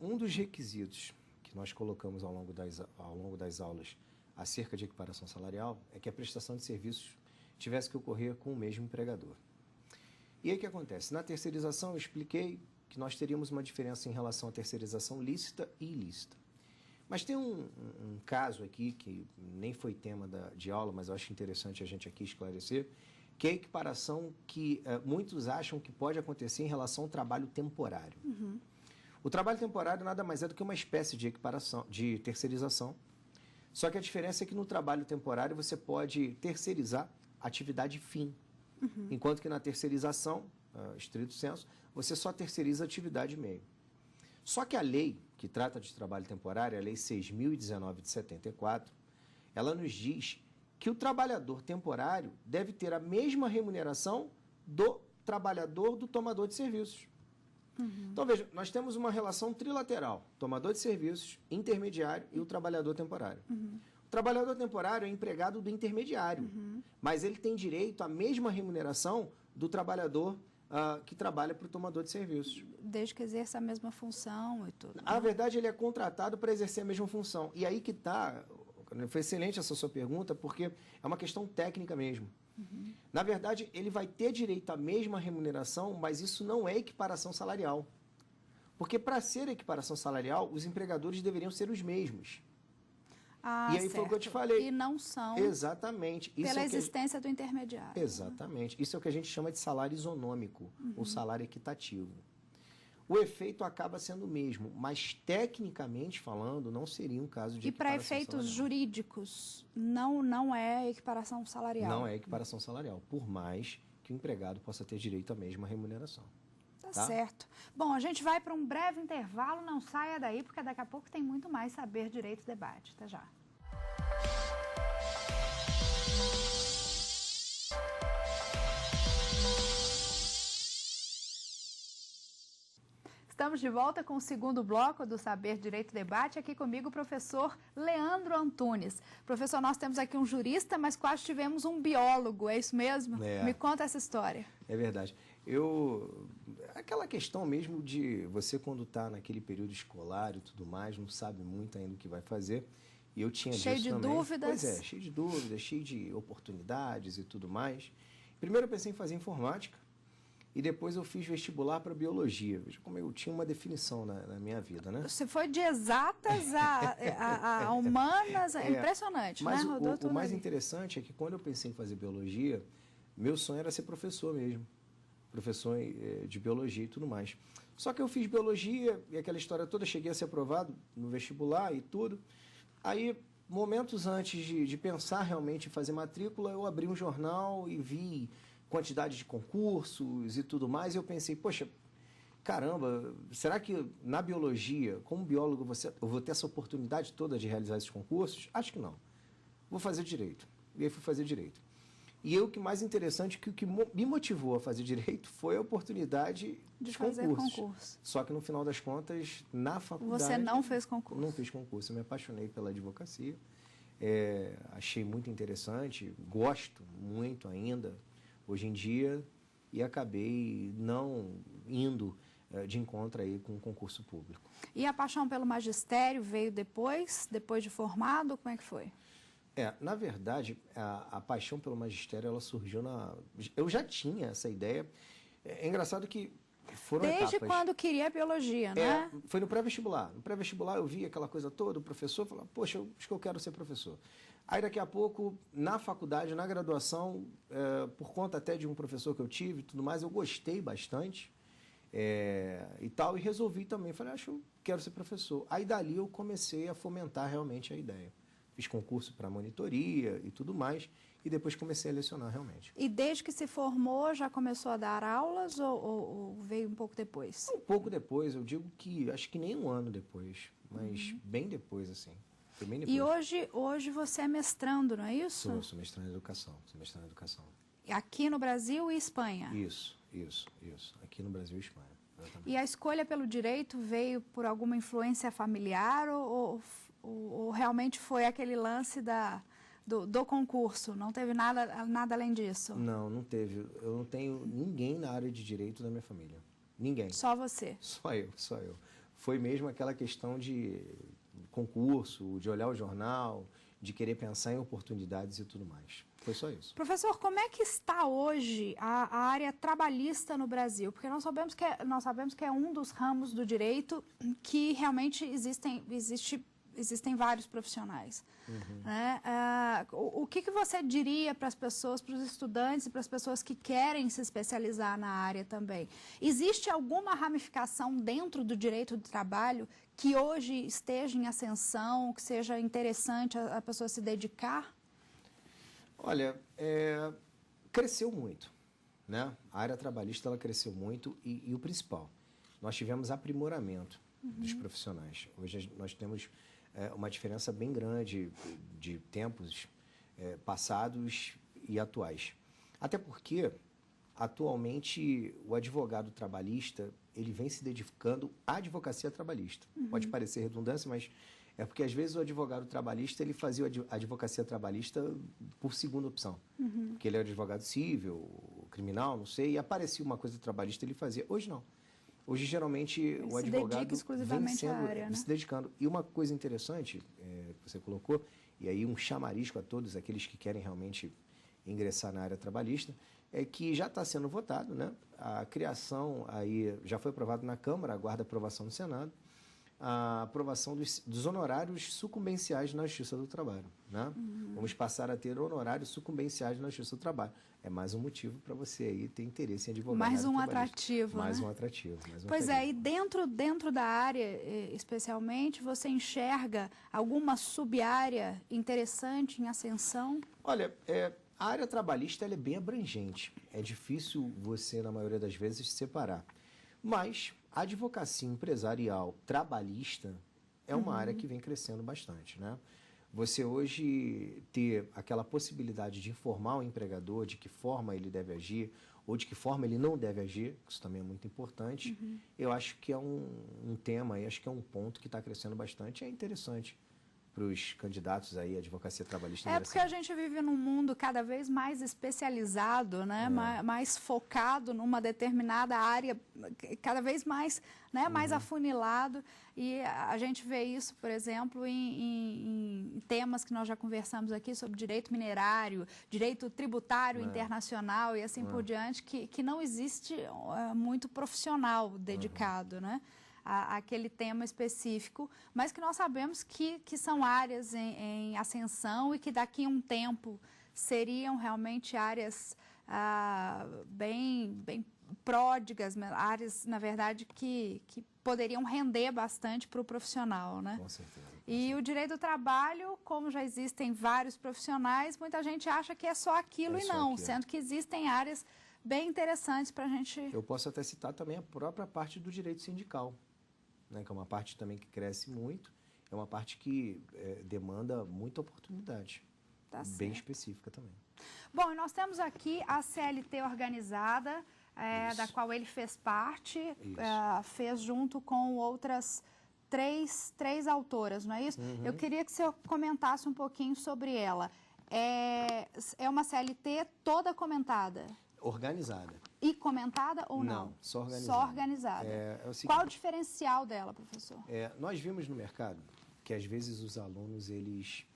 um dos requisitos que nós colocamos ao longo das aulas acerca de equiparação salarial é que a prestação de serviços tivesse que ocorrer com o mesmo empregador. E aí o que acontece? Na terceirização eu expliquei que nós teríamos uma diferença em relação à terceirização lícita e ilícita. Mas tem um caso aqui que nem foi tema de aula, mas eu acho interessante a gente aqui esclarecer, que é a equiparação que muitos acham que pode acontecer em relação ao trabalho temporário. Uhum. O trabalho temporário nada mais é do que uma espécie de equiparação, de terceirização, só que a diferença é que no trabalho temporário você pode terceirizar atividade fim, enquanto que na terceirização, estrito senso, você só terceiriza atividade meio. Só que a lei que trata de trabalho temporário, a Lei 6.019 de 74, ela nos diz que o trabalhador temporário deve ter a mesma remuneração do trabalhador do tomador de serviços. Então, veja, nós temos uma relação trilateral, tomador de serviços, intermediário e o trabalhador temporário. O trabalhador temporário é empregado do intermediário, mas ele tem direito à mesma remuneração do trabalhador que trabalha para o tomador de serviços. Desde que exerça a mesma função e tudo. Na verdade, ele é contratado para exercer a mesma função. E aí que está, foi excelente essa sua pergunta, porque é uma questão técnica mesmo. Na verdade, ele vai ter direito à mesma remuneração, mas isso não é equiparação salarial. Porque para ser equiparação salarial, os empregadores deveriam ser os mesmos. E aí foi o que eu te falei. E não são. Exatamente. Isso pela é que existência do intermediário. Exatamente. Isso é o que a gente chama de salário isonômico, ou salário equitativo. O efeito acaba sendo o mesmo, mas tecnicamente falando, não seria um caso de E para equiparação efeitos salarial. jurídicos, não é equiparação salarial. Não é equiparação salarial, por mais que o empregado possa ter direito à mesma remuneração. Tá certo. Bom, a gente vai para um breve intervalo, não saia daí, porque daqui a pouco tem muito mais Saber Direito Debate. Até já. Estamos de volta com o segundo bloco do Saber Direito Debate. Aqui comigo o professor Leandro Antunes. Professor, nós temos aqui um jurista, mas quase tivemos um biólogo, é isso mesmo? É. Me conta essa história. É verdade. Aquela questão mesmo de você quando está naquele período escolar e tudo mais, não sabe muito ainda o que vai fazer. E eu tinha Cheio disso de também. dúvidas. Pois é, cheio de dúvidas, cheio de oportunidades e tudo mais. Primeiro eu pensei em fazer informática. E depois eu fiz vestibular para biologia. Veja como eu tinha uma definição na minha vida, né? Você foi de exatas a humanas, é impressionante, mas né? Rodou o tudo mais ali. interessante é que quando eu pensei em fazer biologia, meu sonho era ser professor mesmo. Professor de biologia e tudo mais. Só que eu fiz biologia e aquela história toda, cheguei a ser aprovado no vestibular e tudo. Aí, momentos antes de pensar realmente em fazer matrícula, eu abri um jornal e vi quantidade de concursos e tudo mais, e eu pensei, poxa, caramba, será que na biologia, como biólogo, eu vou ter essa oportunidade toda de realizar esses concursos? Acho que não. Vou fazer direito. E aí fui fazer direito. E o que mais interessante, que o que me motivou a fazer direito foi a oportunidade de dos fazer concursos. concurso. Só que no final das contas, na faculdade... Você não fez concurso? Não fiz concurso. Eu me apaixonei pela advocacia. Achei muito interessante, gosto muito ainda, hoje em dia, e acabei não indo de encontro aí com o concurso público. E a paixão pelo magistério veio depois de formado? Como é que foi? Na verdade, a paixão pelo magistério, ela surgiu eu já tinha essa ideia. É engraçado que foram Desde etapas. quando queria biologia, né? Foi no pré-vestibular. No pré-vestibular eu vi aquela coisa toda, o professor falava, poxa, acho que eu quero ser professor. Aí daqui a pouco, na faculdade, na graduação, por conta até de um professor que eu tive e tudo mais, eu gostei bastante e tal, e resolvi também, falei, acho que eu quero ser professor. Aí dali eu comecei a fomentar realmente a ideia. Fiz concurso para monitoria e tudo mais, e depois comecei a lecionar realmente. E desde que se formou, já começou a dar aulas ou veio um pouco depois? Um pouco depois, eu digo que, acho que nem um ano depois, mas bem depois, assim. Foi bem depois. E hoje você é mestrando, não é isso? Sou mestrando em educação, Aqui no Brasil e Espanha? Isso. Aqui no Brasil e Espanha, exatamente. E a escolha pelo direito veio por alguma influência familiar ou realmente foi aquele lance do concurso? Não teve nada além disso? Não teve. Eu não tenho ninguém na área de direito da minha família. Ninguém. Só você? Só eu. Foi mesmo aquela questão de... concurso, de olhar o jornal, de querer pensar em oportunidades e tudo mais. Foi só isso. Professor, como é que está hoje a área trabalhista no Brasil? Porque nós sabemos que é um dos ramos do direito que realmente existem vários profissionais. Né? O que você diria para as pessoas, para os estudantes e para as pessoas que querem se especializar na área também? Existe alguma ramificação dentro do direito do trabalho que hoje esteja em ascensão, que seja interessante a pessoa se dedicar? Olha, cresceu muito, né? A área trabalhista ela cresceu muito e o principal, nós tivemos aprimoramento dos profissionais. Hoje nós temos uma diferença bem grande de tempos passados e atuais. Até porque, atualmente, o advogado trabalhista ele vem se dedicando à advocacia trabalhista. Pode parecer redundância, mas é porque, às vezes, o advogado trabalhista ele fazia a advocacia trabalhista por segunda opção. Porque ele era advogado civil, criminal, não sei, e aparecia uma coisa trabalhista, ele fazia. Hoje, não. Hoje, geralmente, o advogado vem se dedicando. E uma coisa interessante que você colocou, e aí um chamarisco a todos aqueles que querem realmente ingressar na área trabalhista, é que já está sendo votado, né? A criação, aí já foi aprovado na Câmara, aguarda aprovação no Senado, a aprovação dos honorários sucumbenciais na Justiça do Trabalho. Né? Vamos passar a ter honorários sucumbenciais na Justiça do Trabalho. É mais um motivo para você aí ter interesse em advogar. Mais um atrativo, mais né? um atrativo. Pois é, e dentro da área, especialmente, você enxerga alguma sub-área interessante em ascensão? Olha, a área trabalhista ela é bem abrangente. É difícil você, na maioria das vezes, separar. Mas a advocacia empresarial trabalhista é uma área que vem crescendo bastante, né? Você hoje ter aquela possibilidade de informar o empregador de que forma ele deve agir ou de que forma ele não deve agir, isso também é muito importante, eu acho que é um tema, e acho que é um ponto que está crescendo bastante, é interessante para os candidatos aí à advocacia trabalhista. Porque a gente vive num mundo cada vez mais especializado, né? Mais focado numa determinada área, cada vez mais, né? Mais afunilado. E a gente vê isso, por exemplo, em temas que nós já conversamos aqui sobre direito minerário, direito tributário internacional e assim por diante, que não existe muito profissional dedicado, né? Aquele tema específico, mas que nós sabemos que são áreas em ascensão e que daqui a um tempo seriam realmente áreas bem pródigas, áreas, na verdade, que poderiam render bastante para o profissional, né? Com certeza. E o direito do trabalho, como já existem vários profissionais, muita gente acha que é só aquilo sendo que existem áreas bem interessantes para a gente... Eu posso até citar também a própria parte do direito sindical, né, que é uma parte também que cresce muito, é uma parte que demanda muita oportunidade, bem específica também. Bom, e nós temos aqui a CLT organizada, da qual ele fez parte, fez junto com outras três autoras, não é isso? Eu queria que você comentasse um pouquinho sobre ela. É uma CLT toda comentada? Organizada. E comentada ou não? Não, só organizada. Só organizada. O seguinte, qual o diferencial dela, professor? Nós vimos no mercado que, às vezes, os alunos eles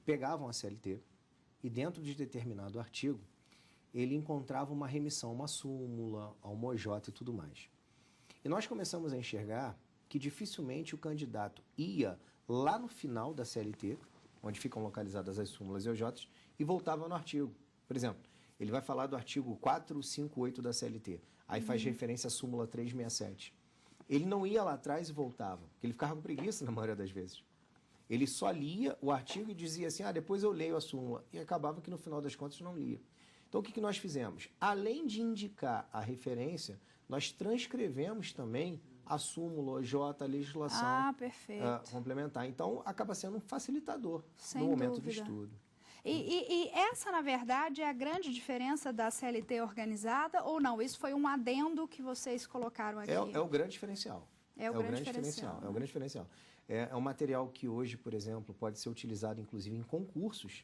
pegavam a CLT e, dentro de determinado artigo, ele encontrava uma remissão, uma súmula, a uma OJ e tudo mais. E nós começamos a enxergar que, dificilmente, o candidato ia lá no final da CLT, onde ficam localizadas as súmulas e OJs, e voltava no artigo. Por exemplo, ele vai falar do artigo 458 da CLT. Aí faz referência à súmula 367. Ele não ia lá atrás e voltava, porque ele ficava com preguiça na maioria das vezes. Ele só lia o artigo e dizia assim, depois eu leio a súmula. E acabava que no final das contas não lia. Então o que nós fizemos? Além de indicar a referência, nós transcrevemos também a súmula, OJ, a legislação complementar. Então acaba sendo um facilitador no momento do estudo. E essa, na verdade, é a grande diferença da CLT organizada ou não? Isso foi um adendo que vocês colocaram aqui? É o grande diferencial. É o grande diferencial. É o grande diferencial. É um material que hoje, por exemplo, pode ser utilizado, inclusive, em concursos,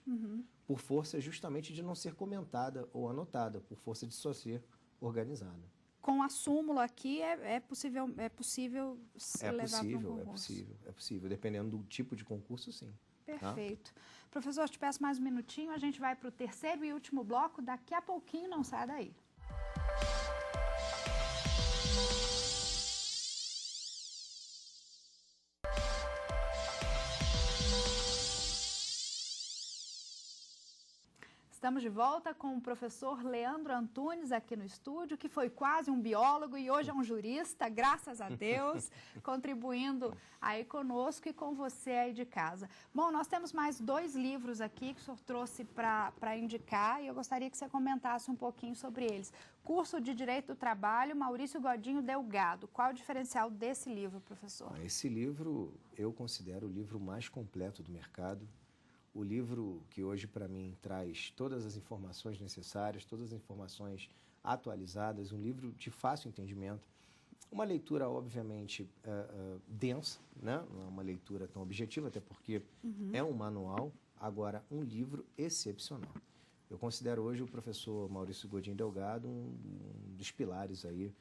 por força justamente de não ser comentada ou anotada, por força de só ser organizada. com a súmula aqui é possível se levar para um concurso. É possível. Dependendo do tipo de concurso, sim. Perfeito. Professor, te peço mais um minutinho, a gente vai para o terceiro e último bloco, daqui a pouquinho, não sai daí. Estamos de volta com o professor Leandro Antunes aqui no estúdio, que foi quase um biólogo e hoje é um jurista, graças a Deus, contribuindo aí conosco e com você aí de casa. Bom, nós temos mais 2 livros aqui que o senhor trouxe para indicar e eu gostaria que você comentasse um pouquinho sobre eles. Curso de Direito do Trabalho, Maurício Godinho Delgado. Qual é o diferencial desse livro, professor? Esse livro eu considero o livro mais completo do mercado. O livro que hoje, para mim, traz todas as informações necessárias, todas as informações atualizadas, um livro de fácil entendimento. Uma leitura, obviamente, densa, né? Não é uma leitura tão objetiva, até porque é um manual, agora um livro excepcional. Eu considero hoje o professor Maurício Godinho Delgado um dos pilares aí,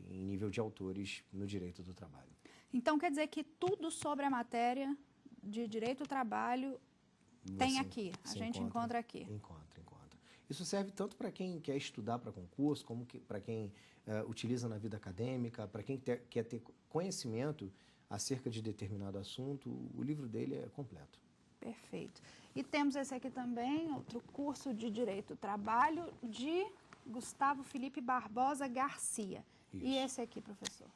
em nível de autores no direito do trabalho. Então, quer dizer que tudo sobre a matéria de direito do trabalho tem aqui, a gente encontra aqui. Encontra. Isso serve tanto para quem quer estudar para concurso, como para quem utiliza na vida acadêmica, para quem quer ter conhecimento acerca de determinado assunto. O livro dele é completo. Perfeito. E temos esse aqui também, outro curso de Direito do Trabalho, de Gustavo Felipe Barbosa Garcia. Isso. E esse aqui, professor?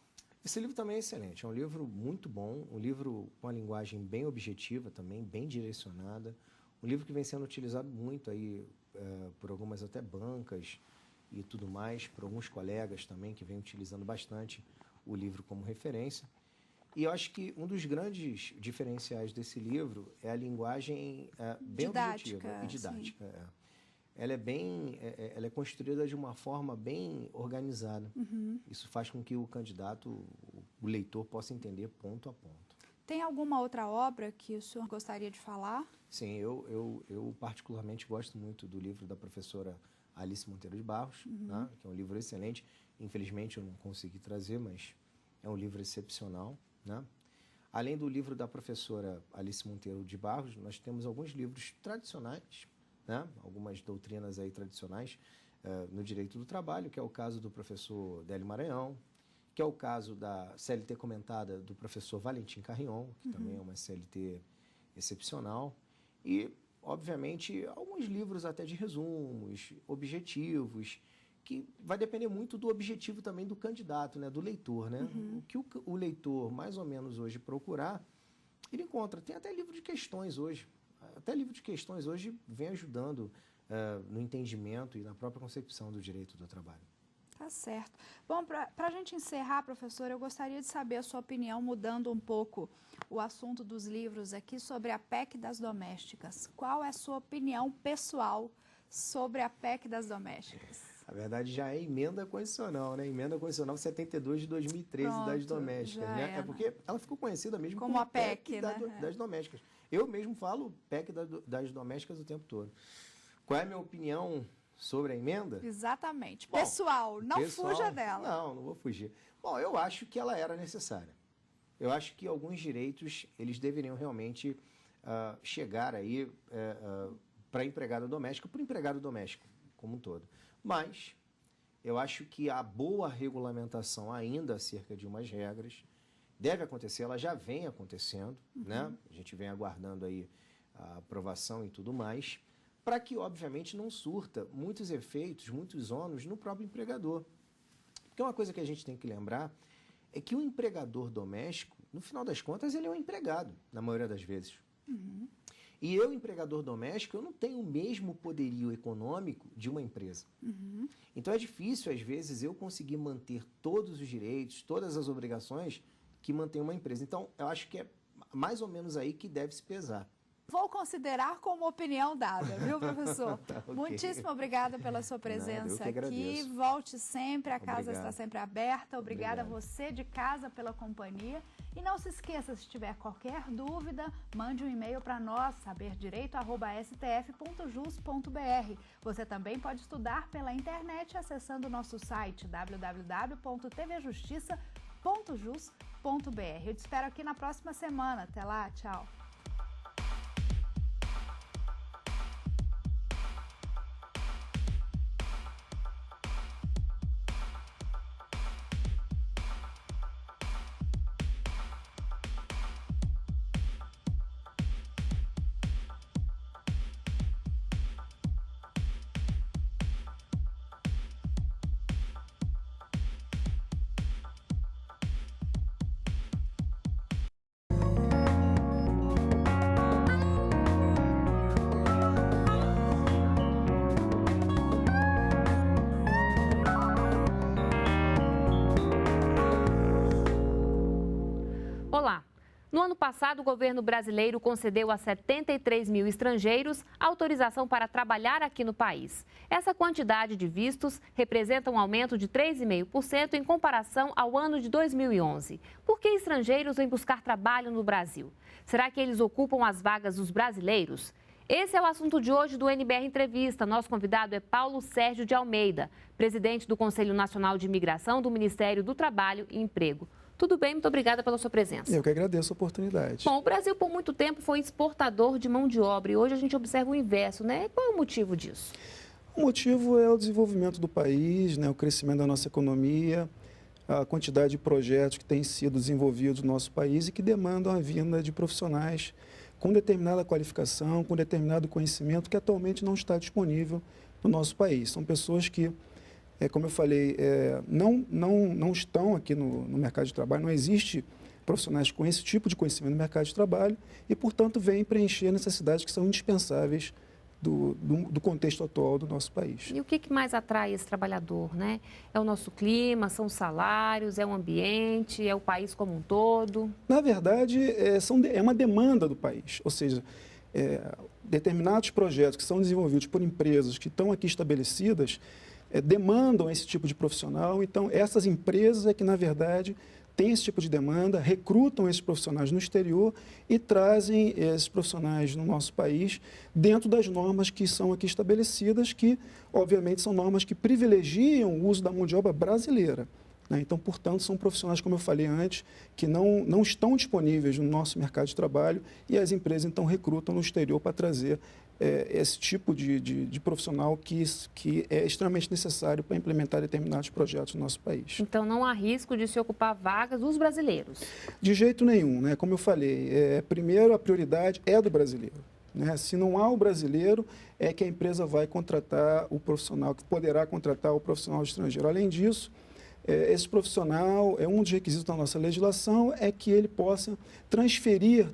Esse livro também é excelente, é um livro muito bom, um livro com uma linguagem bem objetiva também, bem direcionada, um livro que vem sendo utilizado muito aí por algumas até bancas e tudo mais, por alguns colegas também que vêm utilizando bastante o livro como referência. E eu acho que um dos grandes diferenciais desse livro é a linguagem bem objetiva e didática. Ela é construída de uma forma bem organizada. Isso faz com que o candidato, o leitor, possa entender ponto a ponto. Tem alguma outra obra que o senhor gostaria de falar? Sim, eu particularmente gosto muito do livro da professora Alice Monteiro de Barros, né, que é um livro excelente. Infelizmente eu não consegui trazer, mas é um livro excepcional, né? Além do livro da professora Alice Monteiro de Barros, nós temos alguns livros tradicionais, né? Algumas doutrinas aí tradicionais no direito do trabalho, que é o caso do professor Délio Maranhão, que é o caso da CLT comentada do professor Valentim Carrion, que também é uma CLT excepcional, e, obviamente, alguns livros até de resumos, objetivos, que vai depender muito do objetivo também do candidato, né? Do leitor, né? O que o leitor, mais ou menos, hoje procurar, ele encontra. Tem até livro de questões hoje. Até livro de questões hoje vem ajudando no entendimento e na própria concepção do direito do trabalho. Tá certo. Bom, para a gente encerrar, professor, eu gostaria de saber a sua opinião, mudando um pouco o assunto dos livros aqui, sobre a PEC das domésticas. Qual é a sua opinião pessoal sobre a PEC das domésticas? A verdade já é emenda constitucional, né? Emenda constitucional 72 de 2013 das domésticas, né? É porque ela ficou conhecida mesmo como a PEC das domésticas. Eu mesmo falo PEC das domésticas o tempo todo. Qual é a minha opinião sobre a emenda? Exatamente. Bom, pessoal, fuja dela. Não vou fugir. Bom, eu acho que ela era necessária. Eu acho que alguns direitos, eles deveriam realmente chegar aí para a empregada doméstica, para o empregado doméstico como um todo. Mas eu acho que a boa regulamentação ainda acerca de umas regras deve acontecer, ela já vem acontecendo, né? A gente vem aguardando aí a aprovação e tudo mais, para que, obviamente, não surta muitos efeitos, muitos ônus no próprio empregador. Porque uma coisa que a gente tem que lembrar é que o empregador doméstico, no final das contas, ele é um empregado, na maioria das vezes. E eu, empregador doméstico, eu não tenho o mesmo poderio econômico de uma empresa. Então é difícil, às vezes, eu conseguir manter todos os direitos, todas as obrigações que mantém uma empresa. Então, eu acho que é mais ou menos aí que deve se pesar, Vou considerar como opinião dada, viu, professor? Tá, ok. Muitíssimo obrigada pela sua presença aqui. Volte sempre, a casa está sempre aberta. Obrigada a você de casa pela companhia. E não se esqueça, se tiver qualquer dúvida, mande um e-mail para nós, saberdireito@stf.jus.br. Você também pode estudar pela internet acessando o nosso site www.tvjustiça.jus.br. Eu te espero aqui na próxima semana. Até lá, tchau. Olá! No ano passado, o governo brasileiro concedeu a 73 mil estrangeiros autorização para trabalhar aqui no país. Essa quantidade de vistos representa um aumento de 3,5% em comparação ao ano de 2011. Por que estrangeiros vêm buscar trabalho no Brasil? Será que eles ocupam as vagas dos brasileiros? Esse é o assunto de hoje do NBR Entrevista. Nosso convidado é Paulo Sérgio de Almeida, presidente do Conselho Nacional de Imigração do Ministério do Trabalho e Emprego. Tudo bem? Muito obrigada pela sua presença. Eu que agradeço a oportunidade. Bom, o Brasil por muito tempo foi exportador de mão de obra e hoje a gente observa o inverso, né? Qual é o motivo disso? O motivo é o desenvolvimento do país, né, o crescimento da nossa economia, a quantidade de projetos que têm sido desenvolvidos no nosso país e que demandam a vinda de profissionais com determinada qualificação, com determinado conhecimento que atualmente não está disponível no nosso país. São pessoas que, como eu falei, não estão aqui no mercado de trabalho, não existe profissionais com esse tipo de conhecimento no mercado de trabalho e, portanto, vêm preencher necessidades que são indispensáveis do contexto atual do nosso país. E o que mais atrai esse trabalhador, né? É o nosso clima, são os salários, é o ambiente, é o país como um todo? Na verdade, é uma demanda do país, ou seja, determinados projetos que são desenvolvidos por empresas que estão aqui estabelecidas demandam esse tipo de profissional. Então, essas empresas é que, na verdade, têm esse tipo de demanda, recrutam esses profissionais no exterior e trazem esses profissionais no nosso país dentro das normas que são aqui estabelecidas, que, obviamente, são normas que privilegiam o uso da mão de obra brasileira. Então, portanto, são profissionais, como eu falei antes, que não estão disponíveis no nosso mercado de trabalho e as empresas, então, recrutam no exterior para trazer esse tipo de profissional que é extremamente necessário para implementar determinados projetos no nosso país. Então, não há risco de se ocupar vagas dos brasileiros? De jeito nenhum, né? Como eu falei, primeiro a prioridade é do brasileiro. Né? Se não há o brasileiro, é que a empresa vai contratar o profissional, que poderá contratar o profissional estrangeiro. Além disso, esse profissional, um dos requisitos da nossa legislação é que ele possa transmitir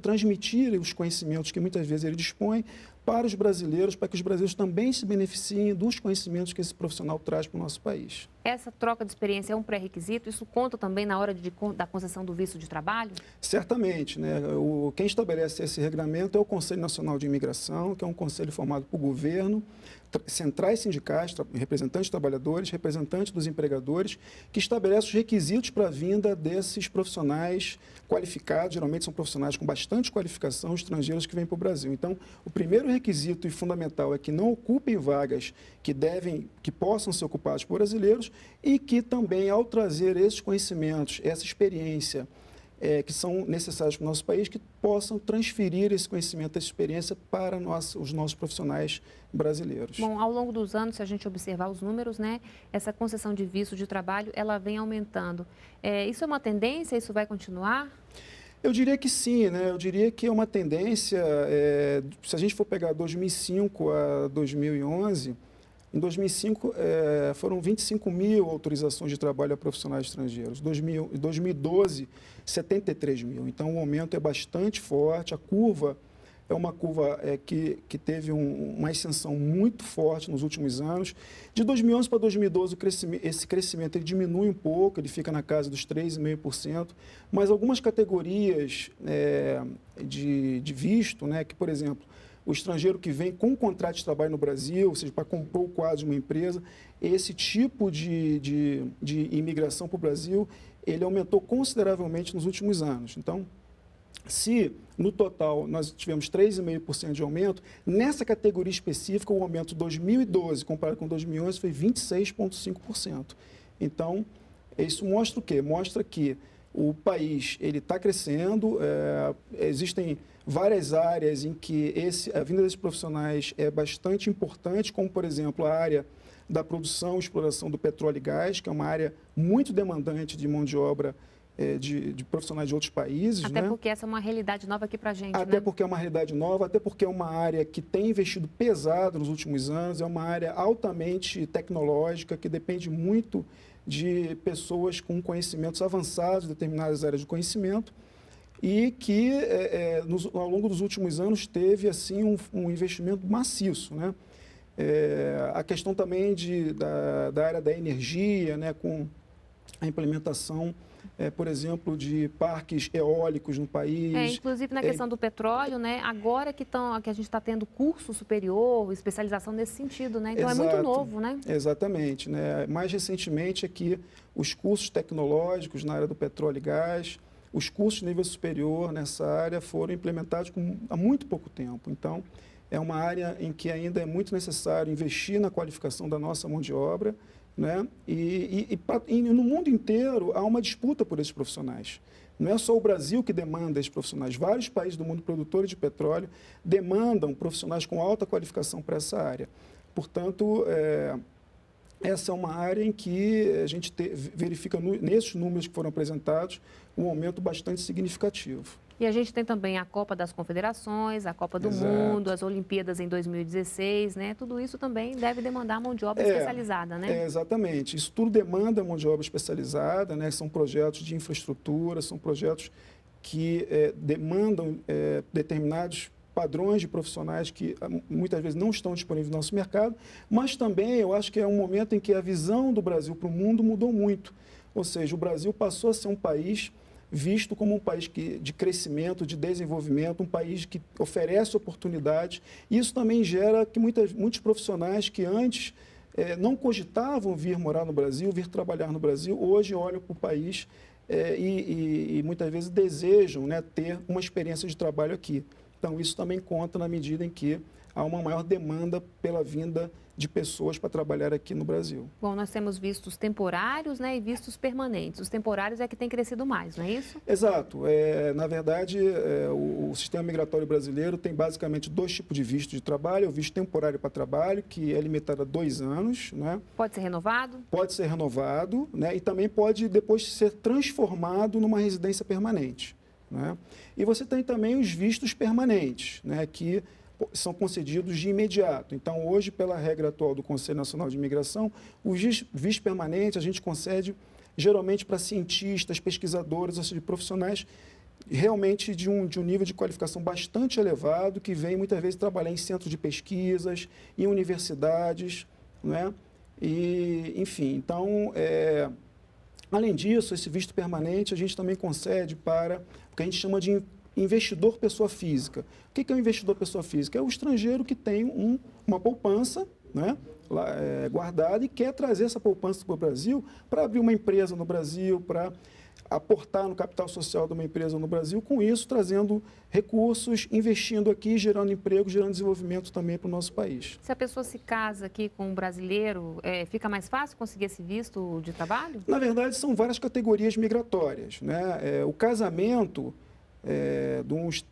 os conhecimentos que muitas vezes ele dispõe para os brasileiros, para que os brasileiros também se beneficiem dos conhecimentos que esse profissional traz para o nosso país. Essa troca de experiência é um pré-requisito? Isso conta também na hora da concessão do visto de trabalho? Certamente, né? Quem estabelece esse regulamento é o Conselho Nacional de Imigração, que é um conselho formado por governo, centrais sindicais, representantes de trabalhadores, representantes dos empregadores, que estabelece os requisitos para a vinda desses profissionais qualificados, geralmente são profissionais com bastante qualificação, estrangeiros que vêm para o Brasil. Então, o primeiro requisito e fundamental é que não ocupem vagas que possam ser ocupadas por brasileiros e que também, ao trazer esses conhecimentos, essa experiência, que são necessários para o nosso país, que possam transferir esse conhecimento, essa experiência para os nossos profissionais brasileiros. Bom, ao longo dos anos, se a gente observar os números, né, essa concessão de visto de trabalho, ela vem aumentando. Isso é uma tendência? Isso vai continuar? Eu diria que sim, né? Eu diria que é uma tendência, se a gente for pegar 2005 a 2011, em 2005 foram 25 mil autorizações de trabalho a profissionais estrangeiros. Em 2012, 73 mil. Então, o aumento é bastante forte. A curva é uma curva que teve uma ascensão muito forte nos últimos anos. De 2011 para 2012, esse crescimento ele diminui um pouco, ele fica na casa dos 3,5%, mas algumas categorias de visto, né, que, por exemplo, o estrangeiro que vem com contrato de trabalho no Brasil, ou seja, para compor o quadro de uma empresa, esse tipo de imigração para o Brasil, ele aumentou consideravelmente nos últimos anos. Então, se no total nós tivemos 3,5% de aumento, nessa categoria específica, o aumento de 2012 comparado com 2011 foi 26,5%. Então, isso mostra o quê? Mostra que o país ele está crescendo, existem várias áreas em que a vinda desses profissionais é bastante importante, como, por exemplo, a área da produção e exploração do petróleo e gás, que é uma área muito demandante de mão de obra de profissionais de outros países. Até porque essa é uma realidade nova aqui para a gente, Até porque é uma realidade nova, até porque é uma área que tem investido pesado nos últimos anos, é uma área altamente tecnológica, que depende muito de pessoas com conhecimentos avançados em determinadas áreas de conhecimento e que, ao longo dos últimos anos, teve assim, um investimento maciço, né? A questão também da área da energia, né, com a implementação, por exemplo, de parques eólicos no país. Inclusive na questão do petróleo, né, agora que a gente está tendo curso superior, especialização nesse sentido, né? Então Exato, é muito novo, né? Exatamente, né? Mais recentemente aqui, os cursos tecnológicos na área do petróleo e gás, os cursos de nível superior nessa área foram implementados há muito pouco tempo. Então, é uma área em que ainda é muito necessário investir na qualificação da nossa mão de obra, né? E no mundo inteiro há uma disputa por esses profissionais. Não é só o Brasil que demanda esses profissionais. Vários países do mundo produtores de petróleo demandam profissionais com alta qualificação para essa área. Portanto, essa é uma área em que a gente verifica, nesses números que foram apresentados, um aumento bastante significativo. E a gente tem também a Copa das Confederações, a Copa do Mundo, as Olimpíadas em 2016, né? Tudo isso também deve demandar mão de obra especializada, né? Exatamente. Isso tudo demanda mão de obra especializada, né? São projetos de infraestrutura, são projetos que demandam determinados padrões de profissionais que muitas vezes não estão disponíveis no nosso mercado, mas também eu acho que é um momento em que a visão do Brasil para o mundo mudou muito. Ou seja, o Brasil passou a ser um país visto como um país de crescimento, de desenvolvimento, um país que oferece oportunidades. Isso também gera que muitos profissionais que antes não cogitavam vir morar no Brasil, vir trabalhar no Brasil, hoje olham para o país e muitas vezes desejam, né, ter uma experiência de trabalho aqui. Então, isso também conta na medida em que há uma maior demanda pela vinda de pessoas para trabalhar aqui no Brasil. Bom, nós temos vistos temporários, né, e vistos permanentes. Os temporários é que tem crescido mais, não é isso? Exato. Na verdade, o sistema migratório brasileiro tem basicamente dois tipos de visto de trabalho. O visto temporário para trabalho, que é limitado a 2 anos. Né? Pode ser renovado? Pode ser renovado, né? E também pode depois ser transformado numa residência permanente. Né? E você tem também os vistos permanentes, né, que são concedidos de imediato. Então, hoje, pela regra atual do Conselho Nacional de Imigração, o visto permanente a gente concede geralmente para cientistas, pesquisadores, ou seja, profissionais realmente de um nível de qualificação bastante elevado, que vem muitas vezes trabalhar em centros de pesquisas, em universidades, né? E, enfim, então, além disso, esse visto permanente a gente também concede para o que a gente chama de investidor pessoa física. O que é um investidor pessoa física? É o estrangeiro que tem uma poupança, né, guardada e quer trazer essa poupança para o Brasil para abrir uma empresa no Brasil, para aportar no capital social de uma empresa no Brasil, com isso trazendo recursos, investindo aqui, gerando emprego, gerando desenvolvimento também para o nosso país. Se a pessoa se casa aqui com um brasileiro, fica mais fácil conseguir esse visto de trabalho? Na verdade, são várias categorias migratórias, né? O casamento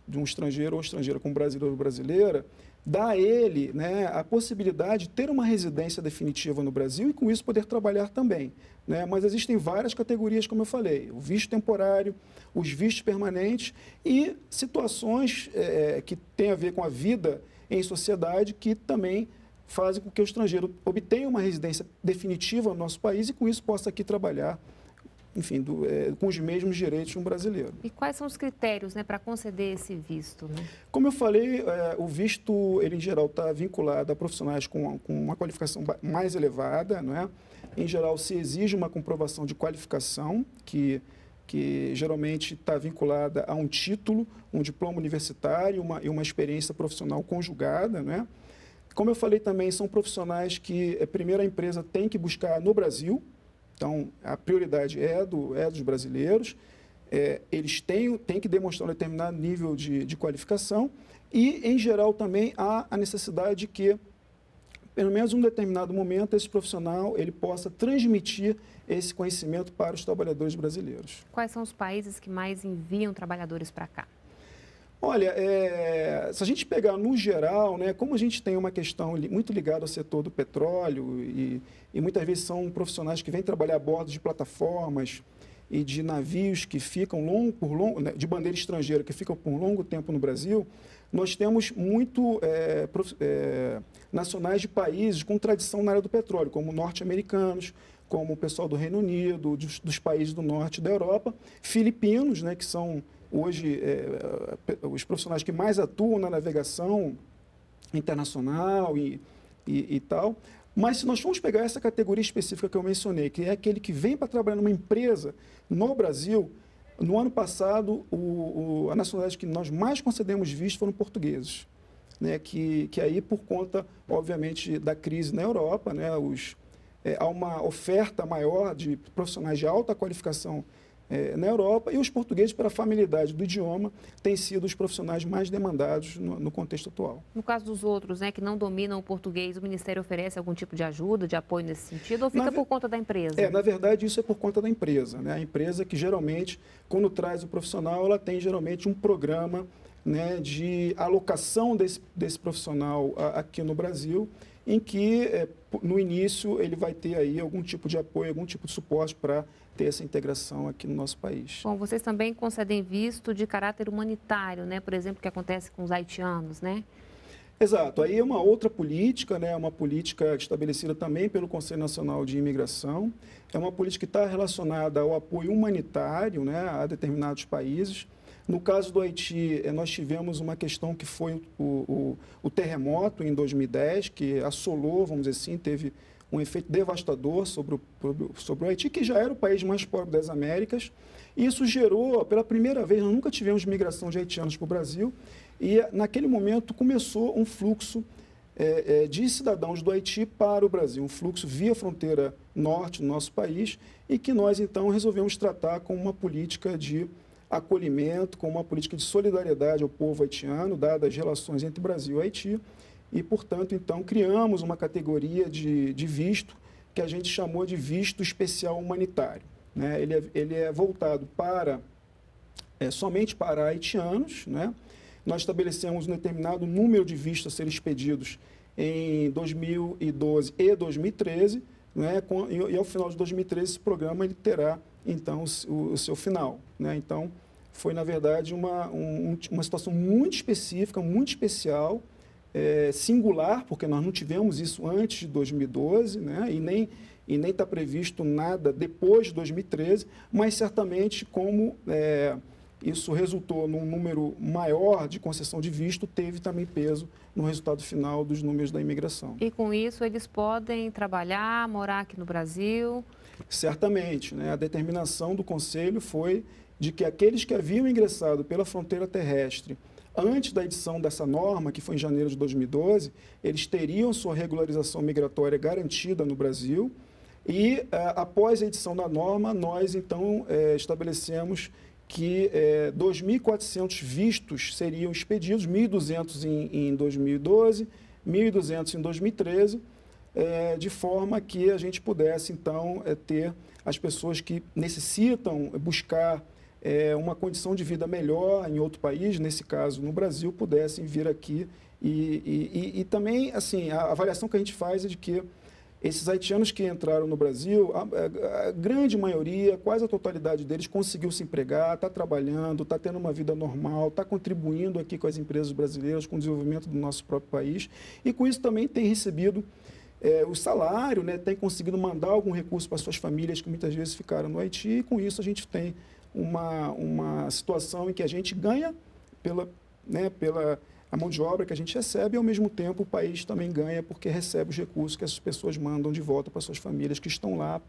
de um estrangeiro ou estrangeira com um brasileiro ou brasileira dá a ele, né, a possibilidade de ter uma residência definitiva no Brasil e, com isso, poder trabalhar também. Né? Mas existem várias categorias, como eu falei, o visto temporário, os vistos permanentes e situações que têm a ver com a vida em sociedade que também fazem com que o estrangeiro obtenha uma residência definitiva no nosso país e, com isso, possa aqui trabalhar, enfim, com os mesmos direitos de um brasileiro. E quais são os critérios, né, para conceder esse visto? Né? Como eu falei, o visto, ele em geral está vinculado a profissionais com uma qualificação mais elevada, não é? Em geral, se exige uma comprovação de qualificação, que que geralmente está vinculada a um título, um diploma universitário e uma experiência profissional conjugada, né? Como eu falei também, são profissionais que, primeiro, a empresa tem que buscar no Brasil, então a prioridade é dos brasileiros, eles têm que demonstrar um determinado nível de qualificação e, em geral, também há a necessidade de que, pelo menos em um determinado momento, esse profissional ele possa transmitir esse conhecimento para os trabalhadores brasileiros. Quais são os países que mais enviam trabalhadores para cá? Olha, se a gente pegar no geral, né, como a gente tem uma questão muito ligada ao setor do petróleo e muitas vezes são profissionais que vêm trabalhar a bordo de plataformas e de navios que ficam de bandeira estrangeira, que ficam por longo tempo no Brasil, nós temos muito nacionais de países com tradição na área do petróleo, como norte-americanos, como o pessoal do Reino Unido, dos países do norte da Europa, filipinos, né, que são hoje os profissionais que mais atuam na navegação internacional e tal. Mas se nós formos pegar essa categoria específica que eu mencionei, que é aquele que vem para trabalhar numa empresa no Brasil, no ano passado, a nacionalidade que nós mais concedemos visto foram portugueses, né? Que aí, por conta, obviamente, da crise na Europa, né? Há uma oferta maior de profissionais de alta qualificação na Europa, e os portugueses, pela familiaridade do idioma, têm sido os profissionais mais demandados no contexto atual. No caso dos outros, né, que não dominam o português, o Ministério oferece algum tipo de ajuda, de apoio nesse sentido, ou fica por conta da empresa? Na verdade, isso é por conta da empresa, né? A empresa que, geralmente, quando traz o profissional, ela tem, geralmente, um programa, né, de alocação desse profissional aqui no Brasil, em que, no início, ele vai ter aí algum tipo de apoio, algum tipo de suporte para ter essa integração aqui no nosso país. Bom, vocês também concedem visto de caráter humanitário, né? Por exemplo, o que acontece com os haitianos, né? Exato. Aí é uma outra política, né? Uma política estabelecida também pelo Conselho Nacional de Imigração. É uma política que está relacionada ao apoio humanitário, né, a determinados países. No caso do Haiti, nós tivemos uma questão que foi o terremoto em 2010, que assolou, vamos dizer assim, teve um efeito devastador sobre o Haiti, que já era o país mais pobre das Américas. E isso gerou, pela primeira vez, nós nunca tivemos migração de haitianos para o Brasil, e naquele momento começou um fluxo de cidadãos do Haiti para o Brasil, um fluxo via fronteira norte do nosso país, e que nós, então, resolvemos tratar com uma política de acolhimento, com uma política de solidariedade ao povo haitiano, dadas as relações entre Brasil e Haiti, e, portanto, então, criamos uma categoria de visto que a gente chamou de visto especial humanitário, né? Ele é voltado somente para haitianos, né? Nós estabelecemos um determinado número de vistos a serem expedidos em 2012 e 2013, né? E ao final de 2013 esse programa ele terá, então, o seu final, né? Então, foi, na verdade, uma situação muito específica, muito especial, singular, porque nós não tivemos isso antes de 2012, né? E nem está previsto nada depois de 2013, mas certamente como isso resultou num número maior de concessão de visto, teve também peso no resultado final dos números da imigração. E com isso eles podem trabalhar, morar aqui no Brasil? Certamente, né? A determinação do Conselho foi de que aqueles que haviam ingressado pela fronteira terrestre antes da edição dessa norma, que foi em janeiro de 2012, eles teriam sua regularização migratória garantida no Brasil e, após a edição da norma, nós, então, estabelecemos que 2.400 vistos seriam expedidos, 1.200 em 2012, 1.200 em 2013, de forma que a gente pudesse, então, ter as pessoas que necessitam buscar uma condição de vida melhor em outro país, nesse caso no Brasil, pudessem vir aqui. E também, assim, a avaliação que a gente faz é de que esses haitianos que entraram no Brasil, a grande maioria, quase a totalidade deles, conseguiu se empregar, está trabalhando, está tendo uma vida normal, está contribuindo aqui com as empresas brasileiras, com o desenvolvimento do nosso próprio país, e com isso também tem recebido o salário, né, tem conseguido mandar algum recurso para suas famílias que muitas vezes ficaram no Haiti, e com isso a gente tem uma situação em que a gente ganha pela a mão de obra que a gente recebe, e ao mesmo tempo o país também ganha porque recebe os recursos que essas pessoas mandam de volta para suas famílias que estão lá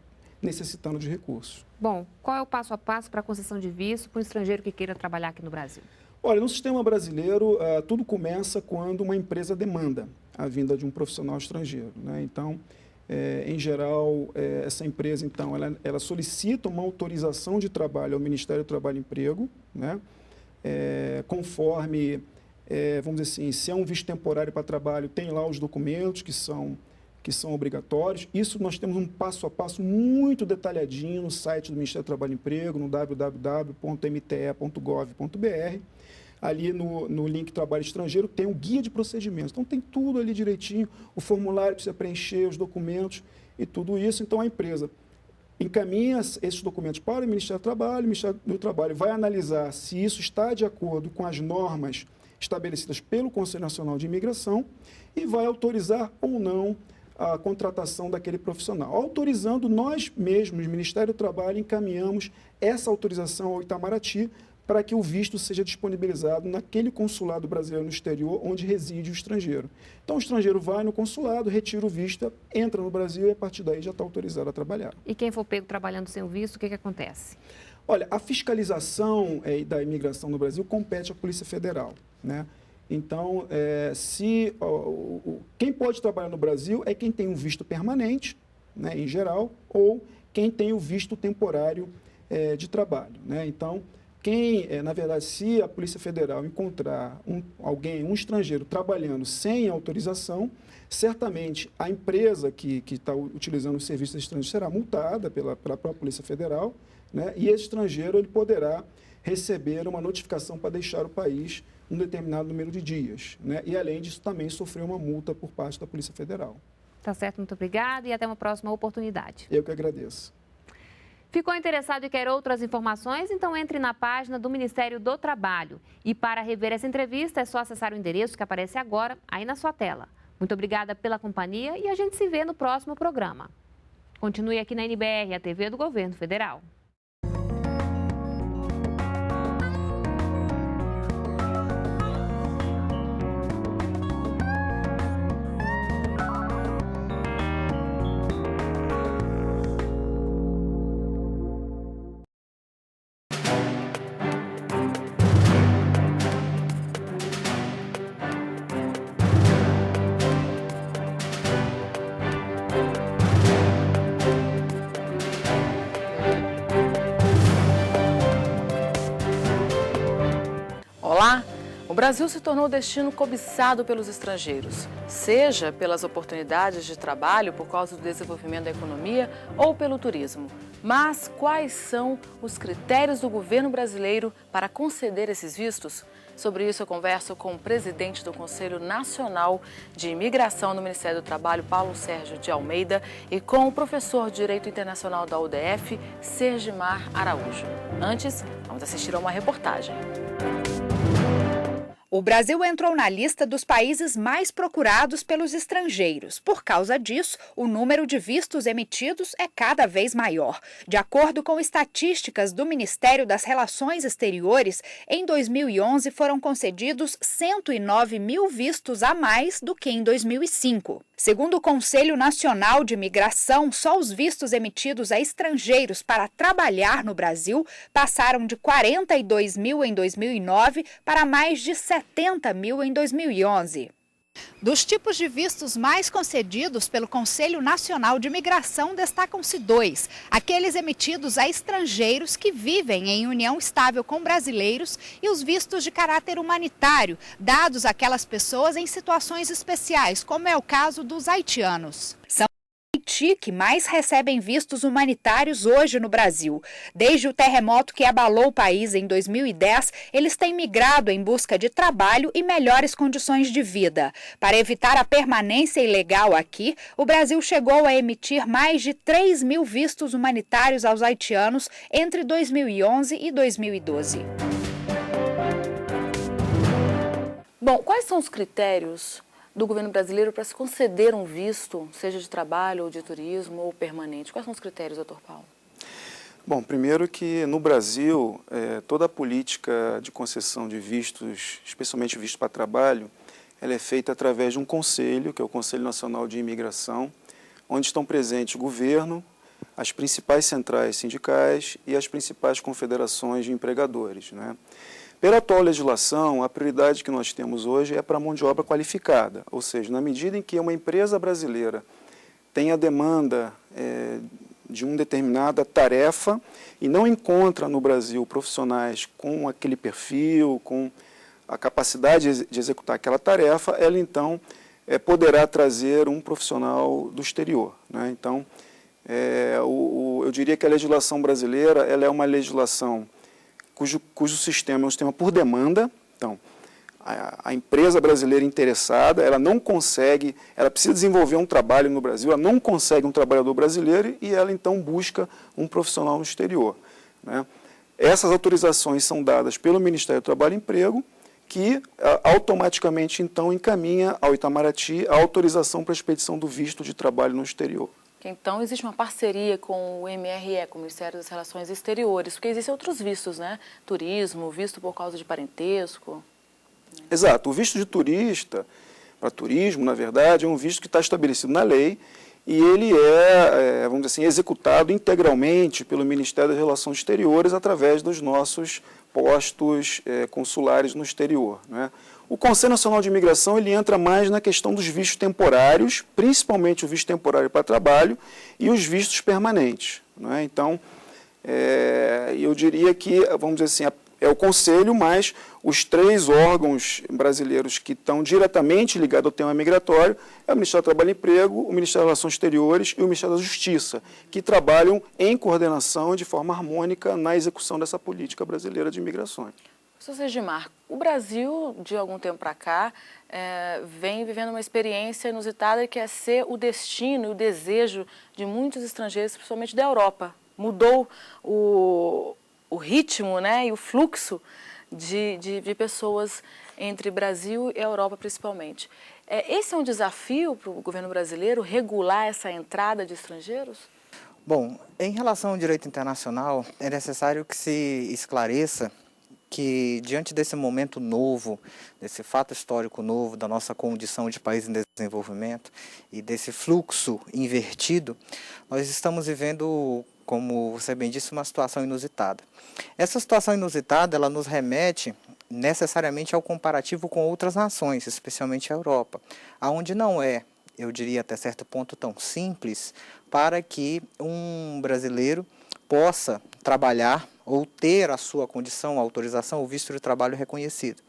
necessitando de recursos. Bom, qual é o passo a passo para a concessão de visto para um estrangeiro que queira trabalhar aqui no Brasil? Olha, no sistema brasileiro, tudo começa quando uma empresa demanda a vinda de um profissional estrangeiro, né? Então, em geral, essa empresa, então, ela solicita uma autorização de trabalho ao Ministério do Trabalho e Emprego, né? Conforme, vamos dizer assim, se é um visto temporário para trabalho, tem lá os documentos que são obrigatórios. Isso nós temos um passo a passo muito detalhadinho no site do Ministério do Trabalho e Emprego, no www.mte.gov.br. Ali no link Trabalho Estrangeiro tem um guia de procedimentos. Então, tem tudo ali direitinho, o formulário que você preencher, os documentos e tudo isso. Então, a empresa encaminha esses documentos para o Ministério do Trabalho, o Ministério do Trabalho vai analisar se isso está de acordo com as normas estabelecidas pelo Conselho Nacional de Imigração e vai autorizar ou não a contratação daquele profissional. Autorizando, nós mesmos, Ministério do Trabalho, encaminhamos essa autorização ao Itamaraty para que o visto seja disponibilizado naquele consulado brasileiro no exterior onde reside o estrangeiro. Então, o estrangeiro vai no consulado, retira o visto, entra no Brasil e, a partir daí, já está autorizado a trabalhar. E quem for pego trabalhando sem o visto, o que acontece? Olha, a fiscalização da imigração no Brasil compete à Polícia Federal, né? Então, quem pode trabalhar no Brasil é quem tem um visto permanente, né, em geral, ou quem tem o visto temporário de trabalho, né? Então, na verdade, se a Polícia Federal encontrar um estrangeiro trabalhando sem autorização, certamente a empresa que está utilizando o serviço estrangeiro será multada pela própria Polícia Federal, né? E esse estrangeiro ele poderá receber uma notificação para deixar o país um determinado número de dias, né? E, além disso, também sofreu uma multa por parte da Polícia Federal. Tá certo, muito obrigada e até uma próxima oportunidade. Eu que agradeço. Ficou interessado e quer outras informações? Então entre na página do Ministério do Trabalho. E para rever essa entrevista é só acessar o endereço que aparece agora aí na sua tela. Muito obrigada pela companhia e a gente se vê no próximo programa. Continue aqui na NBR, a TV do Governo Federal. Olá! O Brasil se tornou destino cobiçado pelos estrangeiros, seja pelas oportunidades de trabalho por causa do desenvolvimento da economia ou pelo turismo. Mas quais são os critérios do governo brasileiro para conceder esses vistos? Sobre isso eu converso com o presidente do Conselho Nacional de Imigração do Ministério do Trabalho, Paulo Sérgio de Almeida, e com o professor de Direito Internacional da UDF, Sergimar Araújo. Antes, vamos assistir a uma reportagem. O Brasil entrou na lista dos países mais procurados pelos estrangeiros. Por causa disso, o número de vistos emitidos é cada vez maior. De acordo com estatísticas do Ministério das Relações Exteriores, em 2011 foram concedidos 109 mil vistos a mais do que em 2005. Segundo o Conselho Nacional de Imigração, só os vistos emitidos a estrangeiros para trabalhar no Brasil passaram de 42 mil em 2009 para mais de 70 mil em 2011. Dos tipos de vistos mais concedidos pelo Conselho Nacional de Imigração, destacam-se dois: aqueles emitidos a estrangeiros que vivem em união estável com brasileiros e os vistos de caráter humanitário, dados àquelas pessoas em situações especiais, como é o caso dos haitianos. São Haiti que mais recebem vistos humanitários hoje no Brasil. Desde o terremoto que abalou o país em 2010, eles têm migrado em busca de trabalho e melhores condições de vida. Para evitar a permanência ilegal aqui, o Brasil chegou a emitir mais de 3 mil vistos humanitários aos haitianos entre 2011 e 2012. Bom, quais são os critérios do governo brasileiro para se conceder um visto, seja de trabalho ou de turismo ou permanente? Quais são os critérios, doutor Paulo? Bom, primeiro que no Brasil, toda a política de concessão de vistos, especialmente visto para trabalho, ela é feita através de um conselho, que é o Conselho Nacional de Imigração, onde estão presentes o governo, as principais centrais sindicais e as principais confederações de empregadores, né? Pela atual legislação, a prioridade que nós temos hoje é para a mão de obra qualificada, ou seja, na medida em que uma empresa brasileira tem a demanda de uma determinada tarefa e não encontra no Brasil profissionais com aquele perfil, com a capacidade de executar aquela tarefa, ela então poderá trazer um profissional do exterior, né? Então, eu diria que a legislação brasileira ela é uma legislação cujo sistema é um sistema por demanda. Então, a empresa brasileira interessada, ela não consegue, ela precisa desenvolver um trabalho no Brasil, ela não consegue um trabalhador brasileiro e ela então busca um profissional no exterior, né? Essas autorizações são dadas pelo Ministério do Trabalho e Emprego, que automaticamente então encaminha ao Itamaraty a autorização para a expedição do visto de trabalho no exterior. Então, existe uma parceria com o MRE, com o Ministério das Relações Exteriores, porque existem outros vistos, né? Turismo, visto por causa de parentesco. Exato. O visto de turista, para turismo, na verdade, é um visto que está estabelecido na lei e ele vamos dizer assim, executado integralmente pelo Ministério das Relações Exteriores através dos nossos postos consulares no exterior, né? O Conselho Nacional de Imigração ele entra mais na questão dos vistos temporários, principalmente o visto temporário para trabalho e os vistos permanentes, né? Então, eu diria que, vamos dizer assim, é o Conselho mais os 3 órgãos brasileiros que estão diretamente ligados ao tema migratório, é o Ministério do Trabalho e Emprego, o Ministério das Relações Exteriores e o Ministério da Justiça, que trabalham em coordenação de forma harmônica na execução dessa política brasileira de imigrações. Professor Segimar, o Brasil, de algum tempo para cá, vem vivendo uma experiência inusitada que é ser o destino e o desejo de muitos estrangeiros, principalmente da Europa. Mudou o ritmo, né, e o fluxo de pessoas entre Brasil e Europa, principalmente. Esse é um desafio para o governo brasileiro, regular essa entrada de estrangeiros? Bom, em relação ao direito internacional, é necessário que se esclareça que, diante desse momento novo, desse fato histórico novo da nossa condição de país em desenvolvimento e desse fluxo invertido, nós estamos vivendo, como você bem disse, uma situação inusitada. Essa situação inusitada, ela nos remete necessariamente ao comparativo com outras nações, especialmente a Europa, onde não é, eu diria até certo ponto, tão simples para que um brasileiro possa trabalhar ou ter a sua condição, a autorização, o visto de trabalho reconhecido.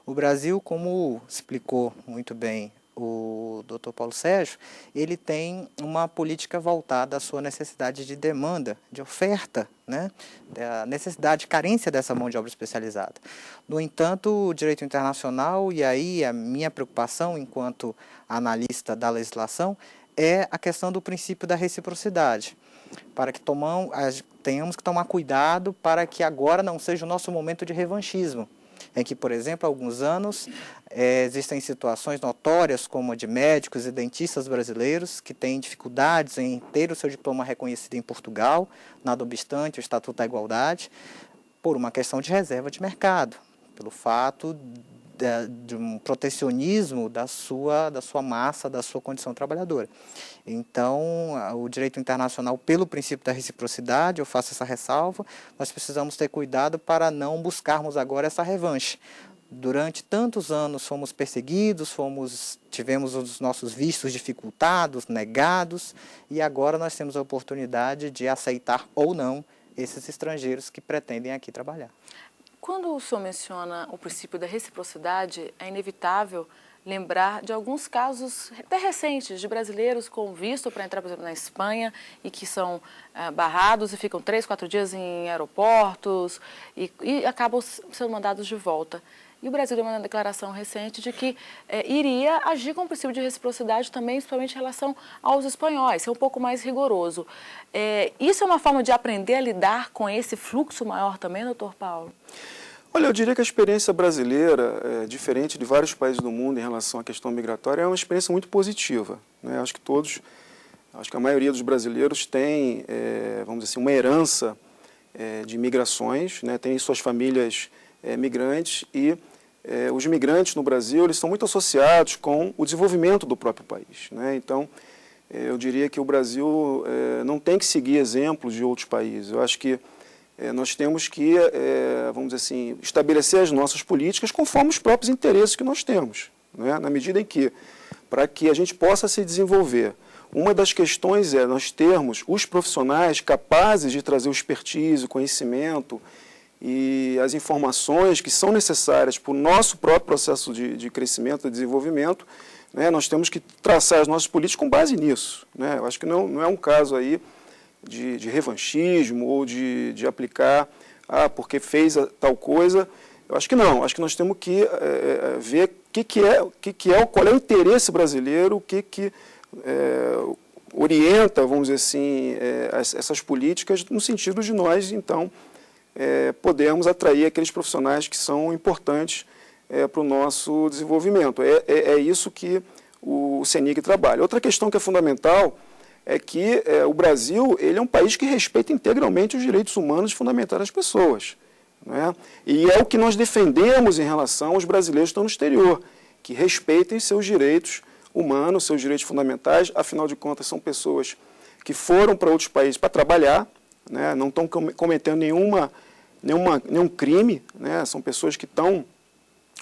O Brasil, como explicou muito bem o Dr. Paulo Sérgio, ele tem uma política voltada à sua necessidade de demanda, de oferta, né? A necessidade, carência dessa mão de obra especializada. No entanto, o direito internacional, e aí a minha preocupação enquanto analista da legislação, é a questão do princípio da reciprocidade, para que tenhamos que tomar cuidado para que agora não seja o nosso momento de revanchismo, em que, por exemplo, há alguns anos existem situações notórias como a de médicos e dentistas brasileiros que têm dificuldades em ter o seu diploma reconhecido em Portugal, nada obstante o Estatuto da Igualdade, por uma questão de reserva de mercado, pelo fato de um protecionismo da sua massa, da sua condição trabalhadora. Então, o direito internacional, pelo princípio da reciprocidade, eu faço essa ressalva, nós precisamos ter cuidado para não buscarmos agora essa revanche. Durante tantos anos fomos perseguidos, tivemos os nossos vistos dificultados, negados, e agora nós temos a oportunidade de aceitar ou não esses estrangeiros que pretendem aqui trabalhar. Quando o senhor menciona o princípio da reciprocidade, é inevitável lembrar de alguns casos até recentes de brasileiros com visto para entrar, por exemplo, na Espanha e que são barrados e ficam 3, 4 dias em aeroportos e acabam sendo mandados de volta. E o Brasil deu uma declaração recente de que iria agir com o princípio de reciprocidade também, principalmente em relação aos espanhóis, ser um pouco mais rigoroso. Isso é uma forma de aprender a lidar com esse fluxo maior também, doutor Paulo? Olha, eu diria que a experiência brasileira, diferente de vários países do mundo em relação à questão migratória, é uma experiência muito positiva, né? Acho que a maioria dos brasileiros tem, vamos dizer assim, uma herança de migrações, né? Tem suas famílias migrantes e os migrantes no Brasil eles estão muito associados com o desenvolvimento do próprio país, né? Então, eu diria que o Brasil não tem que seguir exemplos de outros países. Eu acho que nós temos que, vamos dizer assim, estabelecer as nossas políticas conforme os próprios interesses que nós temos, né? Na medida em que, para que a gente possa se desenvolver, uma das questões é nós termos os profissionais capazes de trazer o expertise, o conhecimento e as informações que são necessárias para o nosso próprio processo de crescimento e desenvolvimento, né? Nós temos que traçar as nossas políticas com base nisso, né? Eu acho que não é um caso aí de revanchismo ou de aplicar, porque fez tal coisa. Eu acho que não. Acho que nós temos que ver qual é o interesse brasileiro, o que orienta, vamos dizer assim, essas políticas no sentido de nós, então, podermos atrair aqueles profissionais que são importantes para o nosso desenvolvimento. É isso que o CENIG trabalha. Outra questão que é fundamental é que o Brasil ele é um país que respeita integralmente os direitos humanos fundamentais das pessoas, né? E é o que nós defendemos em relação aos brasileiros que estão no exterior, que respeitem seus direitos humanos, seus direitos fundamentais. Afinal de contas, são pessoas que foram para outros países para trabalhar, né? Não estão cometendo nenhum crime, né? São pessoas que estão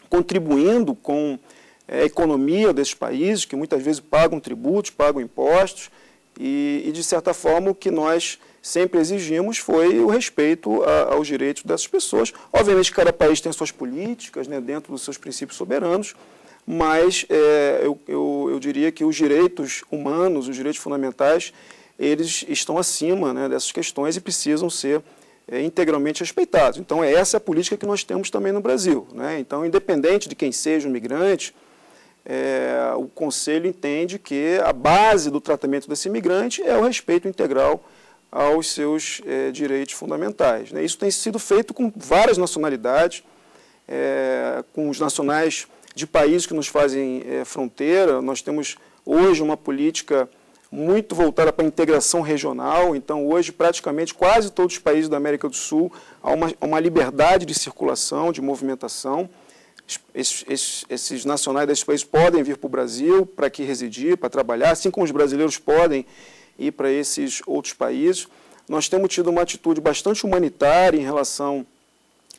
contribuindo com a economia desses países, que muitas vezes pagam tributos, pagam impostos, e de certa forma, o que nós sempre exigimos foi o respeito aos direitos dessas pessoas. Obviamente, cada país tem suas políticas, né, dentro dos seus princípios soberanos, mas eu diria que os direitos humanos, os direitos fundamentais, eles estão acima, né, dessas questões e precisam ser integralmente respeitados. Então, essa é a política que nós temos também no Brasil, né? Então, independente de quem seja o migrante, o Conselho entende que a base do tratamento desse imigrante é o respeito integral aos seus direitos fundamentais, né? Isso tem sido feito com várias nacionalidades, com os nacionais de países que nos fazem fronteira. Nós temos hoje uma política muito voltada para a integração regional. Então, hoje, praticamente, quase todos os países da América do Sul há uma liberdade de circulação, de movimentação. Esses nacionais desses países podem vir para o Brasil para aqui residir, para trabalhar, assim como os brasileiros podem ir para esses outros países. Nós temos tido uma atitude bastante humanitária em relação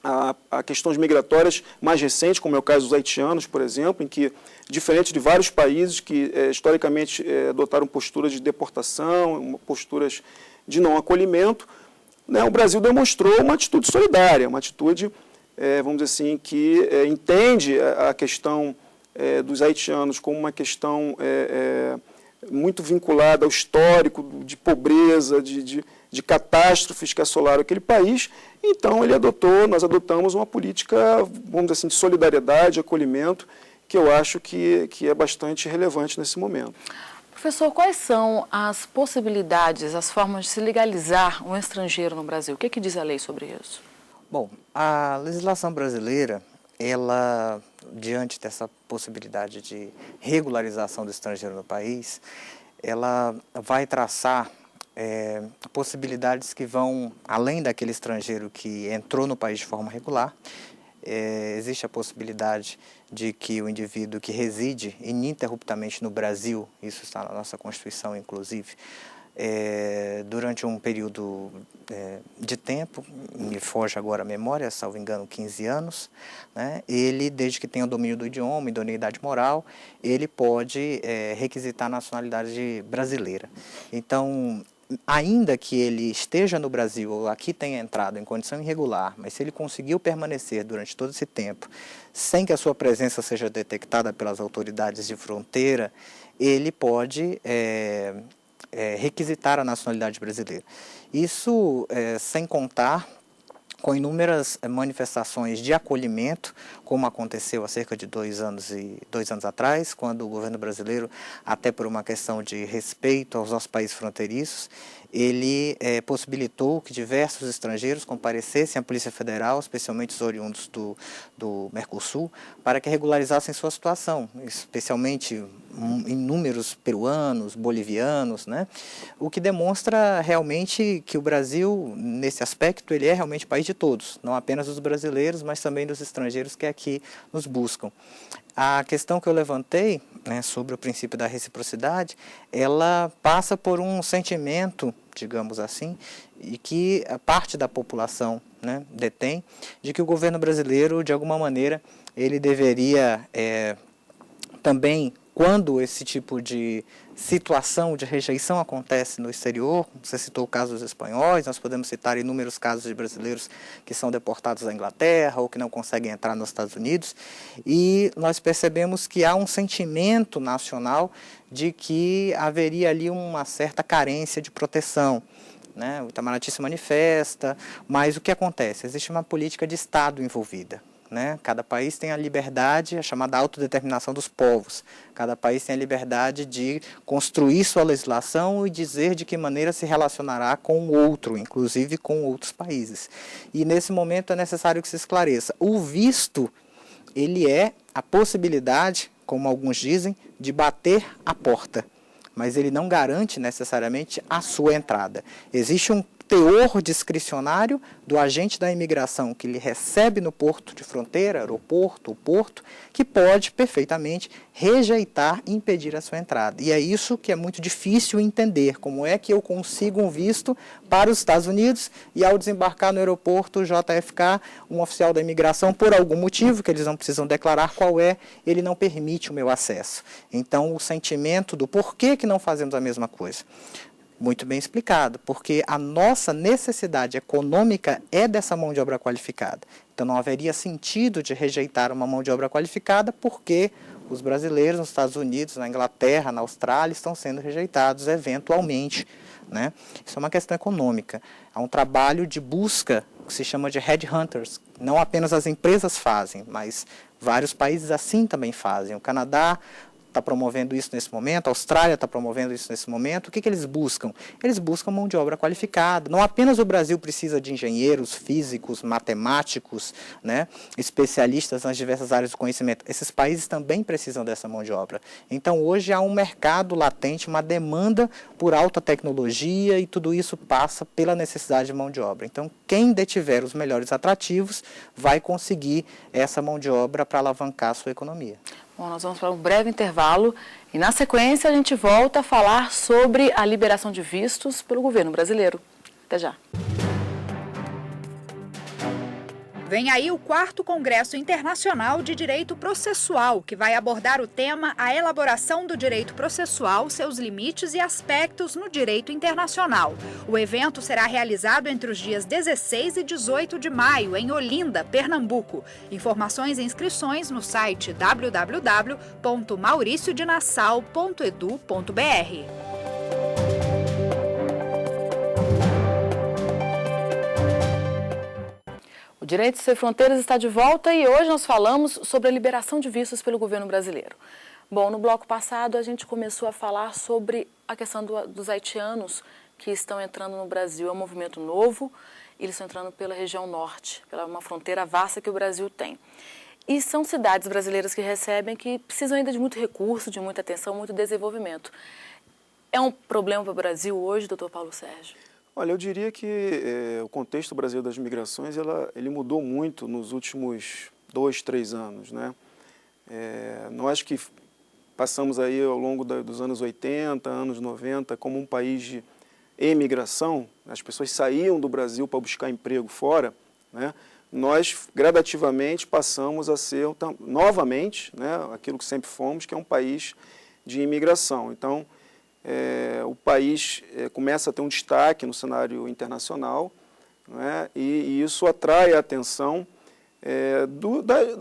a questões migratórias mais recentes, como é o caso dos haitianos, por exemplo, em que, diferente de vários países que historicamente adotaram posturas de deportação, posturas de não acolhimento, né, o Brasil demonstrou uma atitude solidária, uma atitude, vamos dizer assim, que entende a questão dos haitianos como uma questão muito vinculada ao histórico de pobreza, de catástrofes que assolaram aquele país. Então, nós adotamos uma política, vamos dizer assim, de solidariedade, de acolhimento, que eu acho que é bastante relevante nesse momento. Professor, quais são as possibilidades, as formas de se legalizar um estrangeiro no Brasil? O que diz a lei sobre isso? Bom, a legislação brasileira, ela, diante dessa possibilidade de regularização do estrangeiro no país, ela vai traçar possibilidades que vão além daquele estrangeiro que entrou no país de forma regular. Existe a possibilidade de que o indivíduo que reside ininterruptamente no Brasil, isso está na nossa Constituição, inclusive, durante um período de tempo, me foge agora a memória, salvo engano, 15 anos, né, ele, desde que tenha o domínio do idioma, idoneidade moral, ele pode requisitar a nacionalidade brasileira. Então, ainda que ele esteja no Brasil ou aqui tenha entrado em condição irregular, mas se ele conseguiu permanecer durante todo esse tempo, sem que a sua presença seja detectada pelas autoridades de fronteira, ele pode requisitar a nacionalidade brasileira. Isso sem contar com inúmeras manifestações de acolhimento, como aconteceu há cerca de 2 anos atrás, quando o governo brasileiro, até por uma questão de respeito aos nossos países fronteiriços, ele possibilitou que diversos estrangeiros comparecessem à Polícia Federal, especialmente os oriundos do Mercosul, para que regularizassem sua situação, especialmente inúmeros peruanos, bolivianos, né? O que demonstra realmente que o Brasil, nesse aspecto, ele é realmente país de todos, não apenas dos brasileiros, mas também dos estrangeiros que aqui nos buscam. A questão que eu levantei né, sobre o princípio da reciprocidade, ela passa por um sentimento, digamos assim, e que a parte da população, né, detém, de que o governo brasileiro, de alguma maneira, ele deveria também, quando esse tipo de situação de rejeição acontece no exterior, você citou o caso dos espanhóis, nós podemos citar inúmeros casos de brasileiros que são deportados à Inglaterra ou que não conseguem entrar nos Estados Unidos, e nós percebemos que há um sentimento nacional de que haveria ali uma certa carência de proteção, né? O Itamaraty se manifesta, mas o que acontece? Existe uma política de Estado envolvida. Né? Cada país tem a liberdade, a chamada autodeterminação dos povos. Cada país tem a liberdade de construir sua legislação e dizer de que maneira se relacionará com o outro, inclusive com outros países. E nesse momento é necessário que se esclareça. O visto, ele é a possibilidade, como alguns dizem, de bater a porta, mas ele não garante necessariamente a sua entrada. Existe um teor discricionário do agente da imigração que lhe recebe no porto de fronteira, aeroporto ou porto, que pode perfeitamente rejeitar e impedir a sua entrada. E é isso que é muito difícil entender, como é que eu consigo um visto para os Estados Unidos e ao desembarcar no aeroporto JFK, um oficial da imigração, por algum motivo, que eles não precisam declarar qual é, ele não permite o meu acesso. Então, o sentimento do porquê que não fazemos a mesma coisa. Muito bem explicado, porque a nossa necessidade econômica é dessa mão de obra qualificada. Então não haveria sentido de rejeitar uma mão de obra qualificada porque os brasileiros nos Estados Unidos, na Inglaterra, na Austrália, estão sendo rejeitados eventualmente, né? Isso é uma questão econômica. Há um trabalho de busca que se chama de headhunters. Não apenas as empresas fazem, mas vários países assim também fazem. O Canadá está promovendo isso nesse momento, a Austrália está promovendo isso nesse momento. O que eles buscam? Eles buscam mão de obra qualificada. Não apenas o Brasil precisa de engenheiros, físicos, matemáticos, né, especialistas nas diversas áreas do conhecimento. Esses países também precisam dessa mão de obra. Então, hoje há um mercado latente, uma demanda por alta tecnologia e tudo isso passa pela necessidade de mão de obra. Então, quem detiver os melhores atrativos vai conseguir essa mão de obra para alavancar a sua economia. Bom, nós vamos para um breve intervalo e, na sequência, a gente volta a falar sobre a liberação de vistos pelo governo brasileiro. Até já. Vem aí o 4º Congresso Internacional de Direito Processual, que vai abordar o tema A Elaboração do Direito Processual, seus limites e aspectos no direito internacional. O evento será realizado entre os dias 16 e 18 de maio, em Olinda, Pernambuco. Informações e inscrições no site www.mauriciodenassau.edu.br. O Direito Sem Fronteiras está de volta e hoje nós falamos sobre a liberação de vistos pelo governo brasileiro. Bom, no bloco passado a gente começou a falar sobre a questão dos haitianos que estão entrando no Brasil. É um movimento novo, eles estão entrando pela região norte, pela uma fronteira vasta que o Brasil tem. E são cidades brasileiras que recebem, que precisam ainda de muito recurso, de muita atenção, muito desenvolvimento. É um problema para o Brasil hoje, doutor Paulo Sérgio? Olha, eu diria que o contexto brasileiro das migrações, ele mudou muito nos últimos 2, 3 anos, né? Nós que passamos aí ao longo dos anos 80, anos 90, como um país de emigração, as pessoas saíam do Brasil para buscar emprego fora, né? Nós gradativamente passamos a ser novamente, né, aquilo que sempre fomos, que é um país de imigração. Então, o país começa a ter um destaque no cenário internacional, né, e isso atrai a atenção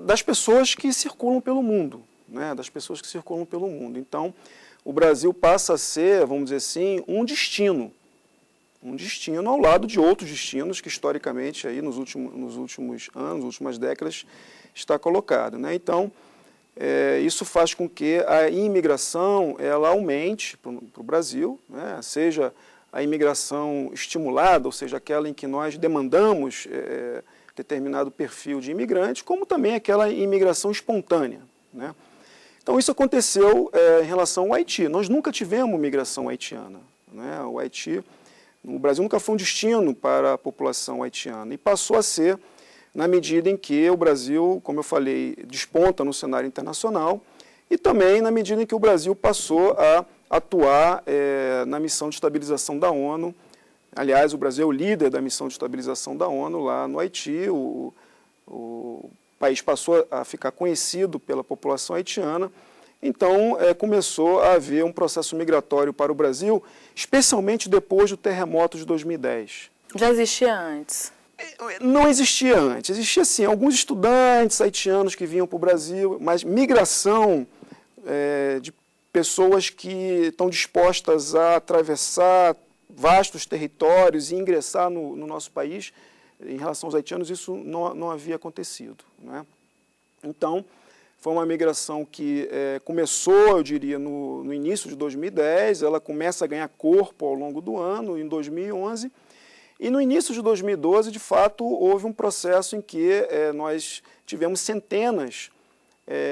das pessoas que circulam pelo mundo, né, das pessoas que circulam pelo mundo. Então, o Brasil passa a ser, vamos dizer assim, um destino ao lado de outros destinos que historicamente aí nos últimos anos, nas últimas décadas, está colocado, né? Então, isso faz com que a imigração ela aumente para o Brasil, né? Seja a imigração estimulada, ou seja, aquela em que nós demandamos determinado perfil de imigrante, como também aquela imigração espontânea, né? Então, isso aconteceu em relação ao Haiti. Nós nunca tivemos migração haitiana, né? O Brasil nunca foi um destino para a população haitiana e passou a ser na medida em que o Brasil, como eu falei, desponta no cenário internacional e também na medida em que o Brasil passou a atuar na missão de estabilização da ONU. Aliás, o Brasil é o líder da missão de estabilização da ONU lá no Haiti. O país passou a ficar conhecido pela população haitiana. Então, começou a haver um processo migratório para o Brasil, especialmente depois do terremoto de 2010. Já existia antes? Não existia antes. Existia, sim, alguns estudantes haitianos que vinham para o Brasil, mas migração de pessoas que estão dispostas a atravessar vastos territórios e ingressar no nosso país, em relação aos haitianos, isso não havia acontecido, né? Então, foi uma migração que começou, eu diria, no início de 2010, ela começa a ganhar corpo ao longo do ano, em 2011, e no início de 2012, de fato, houve um processo em que nós tivemos centenas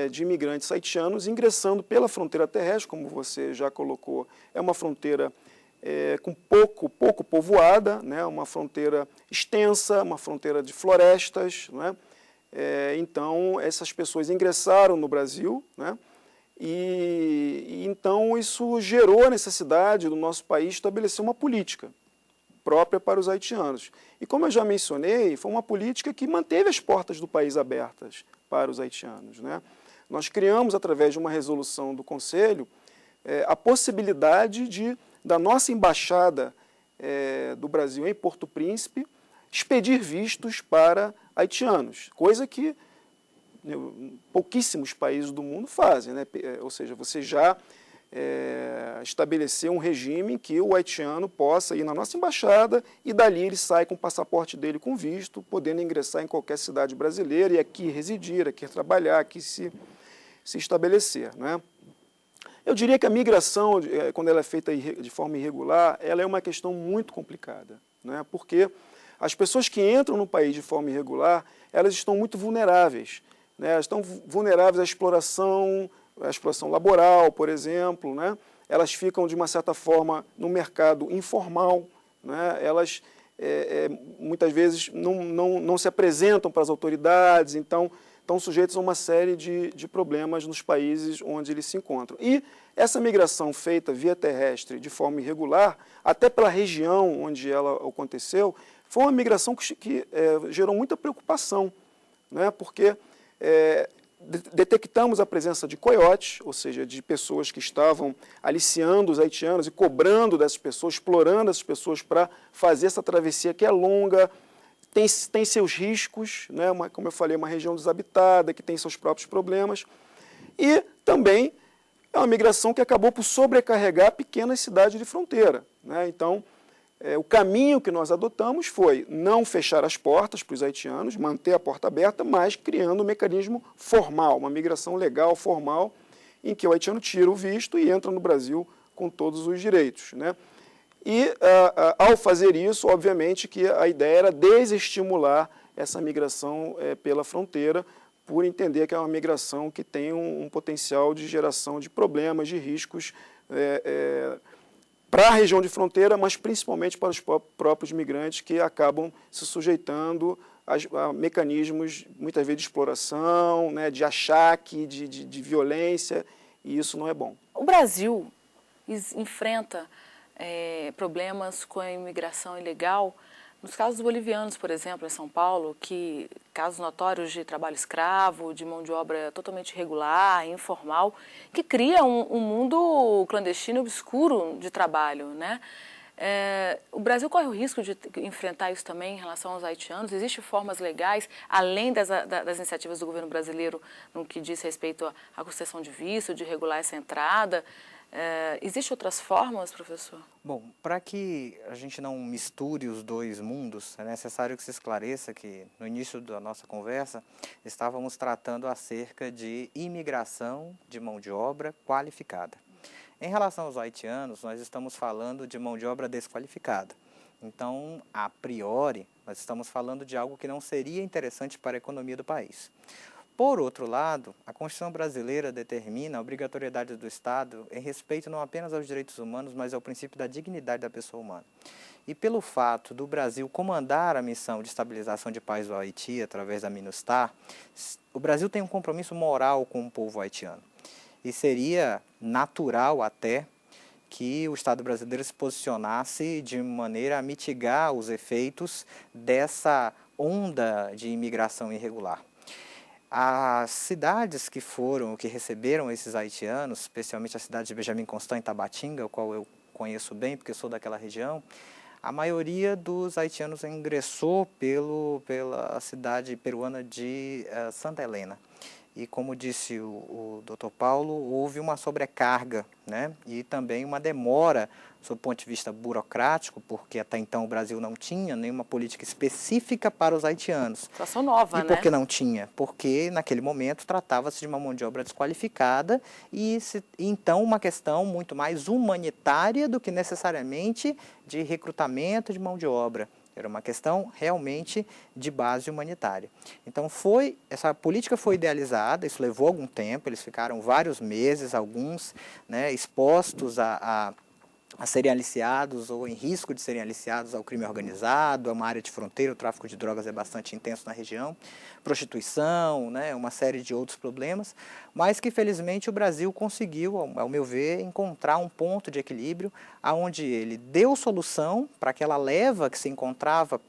de imigrantes haitianos ingressando pela fronteira terrestre, como você já colocou, é uma fronteira com pouco povoada, né, uma fronteira extensa, uma fronteira de florestas, né? Então, essas pessoas ingressaram no Brasil, né? E então isso gerou a necessidade do nosso país estabelecer uma política própria para os haitianos. E como eu já mencionei, foi uma política que manteve as portas do país abertas para os haitianos, né? Nós criamos, através de uma resolução do Conselho, a possibilidade da nossa embaixada do Brasil em Porto Príncipe expedir vistos para haitianos, coisa que pouquíssimos países do mundo fazem, né? Ou seja, você já estabelecer um regime em que o haitiano possa ir na nossa embaixada e dali ele sai com o passaporte dele com visto, podendo ingressar em qualquer cidade brasileira e aqui residir, aqui trabalhar, aqui se estabelecer, né? Eu diria que a migração, quando ela é feita de forma irregular, ela é uma questão muito complicada, né? Porque as pessoas que entram no país de forma irregular, elas estão muito vulneráveis, né? Elas estão vulneráveis à exploração laboral, por exemplo, né? Elas ficam, de uma certa forma, no mercado informal, né? Elas, muitas vezes, não se apresentam para as autoridades, então estão sujeitos a uma série de problemas nos países onde eles se encontram. E essa migração feita via terrestre de forma irregular, até pela região onde ela aconteceu, foi uma migração que gerou muita preocupação, né? Porque detectamos a presença de coiotes, ou seja, de pessoas que estavam aliciando os haitianos e cobrando dessas pessoas, explorando essas pessoas para fazer essa travessia que é longa, tem seus riscos, né? Como eu falei, uma região desabitada, que tem seus próprios problemas, e também é uma migração que acabou por sobrecarregar pequenas cidades de fronteira, né? Então, o caminho que nós adotamos foi não fechar as portas para os haitianos, manter a porta aberta, mas criando um mecanismo formal, uma migração legal, formal, em que o haitiano tira o visto e entra no Brasil com todos os direitos, né? E, ao fazer isso, obviamente que a ideia era desestimular essa migração pela fronteira, por entender que é uma migração que tem um potencial de geração de problemas, de riscos para a região de fronteira, mas principalmente para os próprios migrantes que acabam se sujeitando a mecanismos, muitas vezes, de exploração, né, de achaque, de violência, e isso não é bom. O Brasil enfrenta problemas com a imigração ilegal. Nos casos bolivianos, por exemplo, em São Paulo, que casos notórios de trabalho escravo, de mão de obra totalmente irregular, informal, que cria um mundo clandestino obscuro de trabalho, né? O Brasil corre o risco de enfrentar isso também em relação aos haitianos? Existem formas legais, além das iniciativas do governo brasileiro, no que diz respeito à concessão de visto, de regular essa entrada? Existem outras formas, professor? Bom, para que a gente não misture os dois mundos, é necessário que se esclareça que, no início da nossa conversa, estávamos tratando acerca de imigração de mão de obra qualificada. Em relação aos haitianos, nós estamos falando de mão de obra desqualificada. Então, a priori, nós estamos falando de algo que não seria interessante para a economia do país. Por outro lado, a Constituição brasileira determina a obrigatoriedade do Estado em respeito não apenas aos direitos humanos, mas ao princípio da dignidade da pessoa humana. E pelo fato do Brasil comandar a missão de estabilização de paz do Haiti através da MINUSTAH, o Brasil tem um compromisso moral com o povo haitiano. e seria natural até que o Estado brasileiro se posicionasse de maneira a mitigar os efeitos dessa onda de imigração irregular. As cidades que receberam esses haitianos, especialmente a cidade de Benjamin Constant, em Tabatinga, o qual eu conheço bem porque sou daquela região, a maioria dos haitianos ingressou pela cidade peruana de Santa Helena. E como disse o Dr. Paulo, houve uma sobrecarga, né? E também uma demora, sob o ponto de vista burocrático, porque até então o Brasil não tinha nenhuma política específica para os haitianos. Situação nova, né? E por que não tinha? Porque naquele momento tratava-se de uma mão de obra desqualificada e então uma questão muito mais humanitária do que necessariamente de recrutamento de mão de obra. Era uma questão realmente de base humanitária. Então essa política foi idealizada, isso levou algum tempo, eles ficaram vários meses, alguns, né, expostos a serem aliciados ou em risco de serem aliciados ao crime organizado, a uma área de fronteira, o tráfico de drogas é bastante intenso na região, prostituição, né, uma série de outros problemas, mas que felizmente o Brasil conseguiu, ao meu ver, encontrar um ponto de equilíbrio onde ele deu solução para aquela leva que se encontrava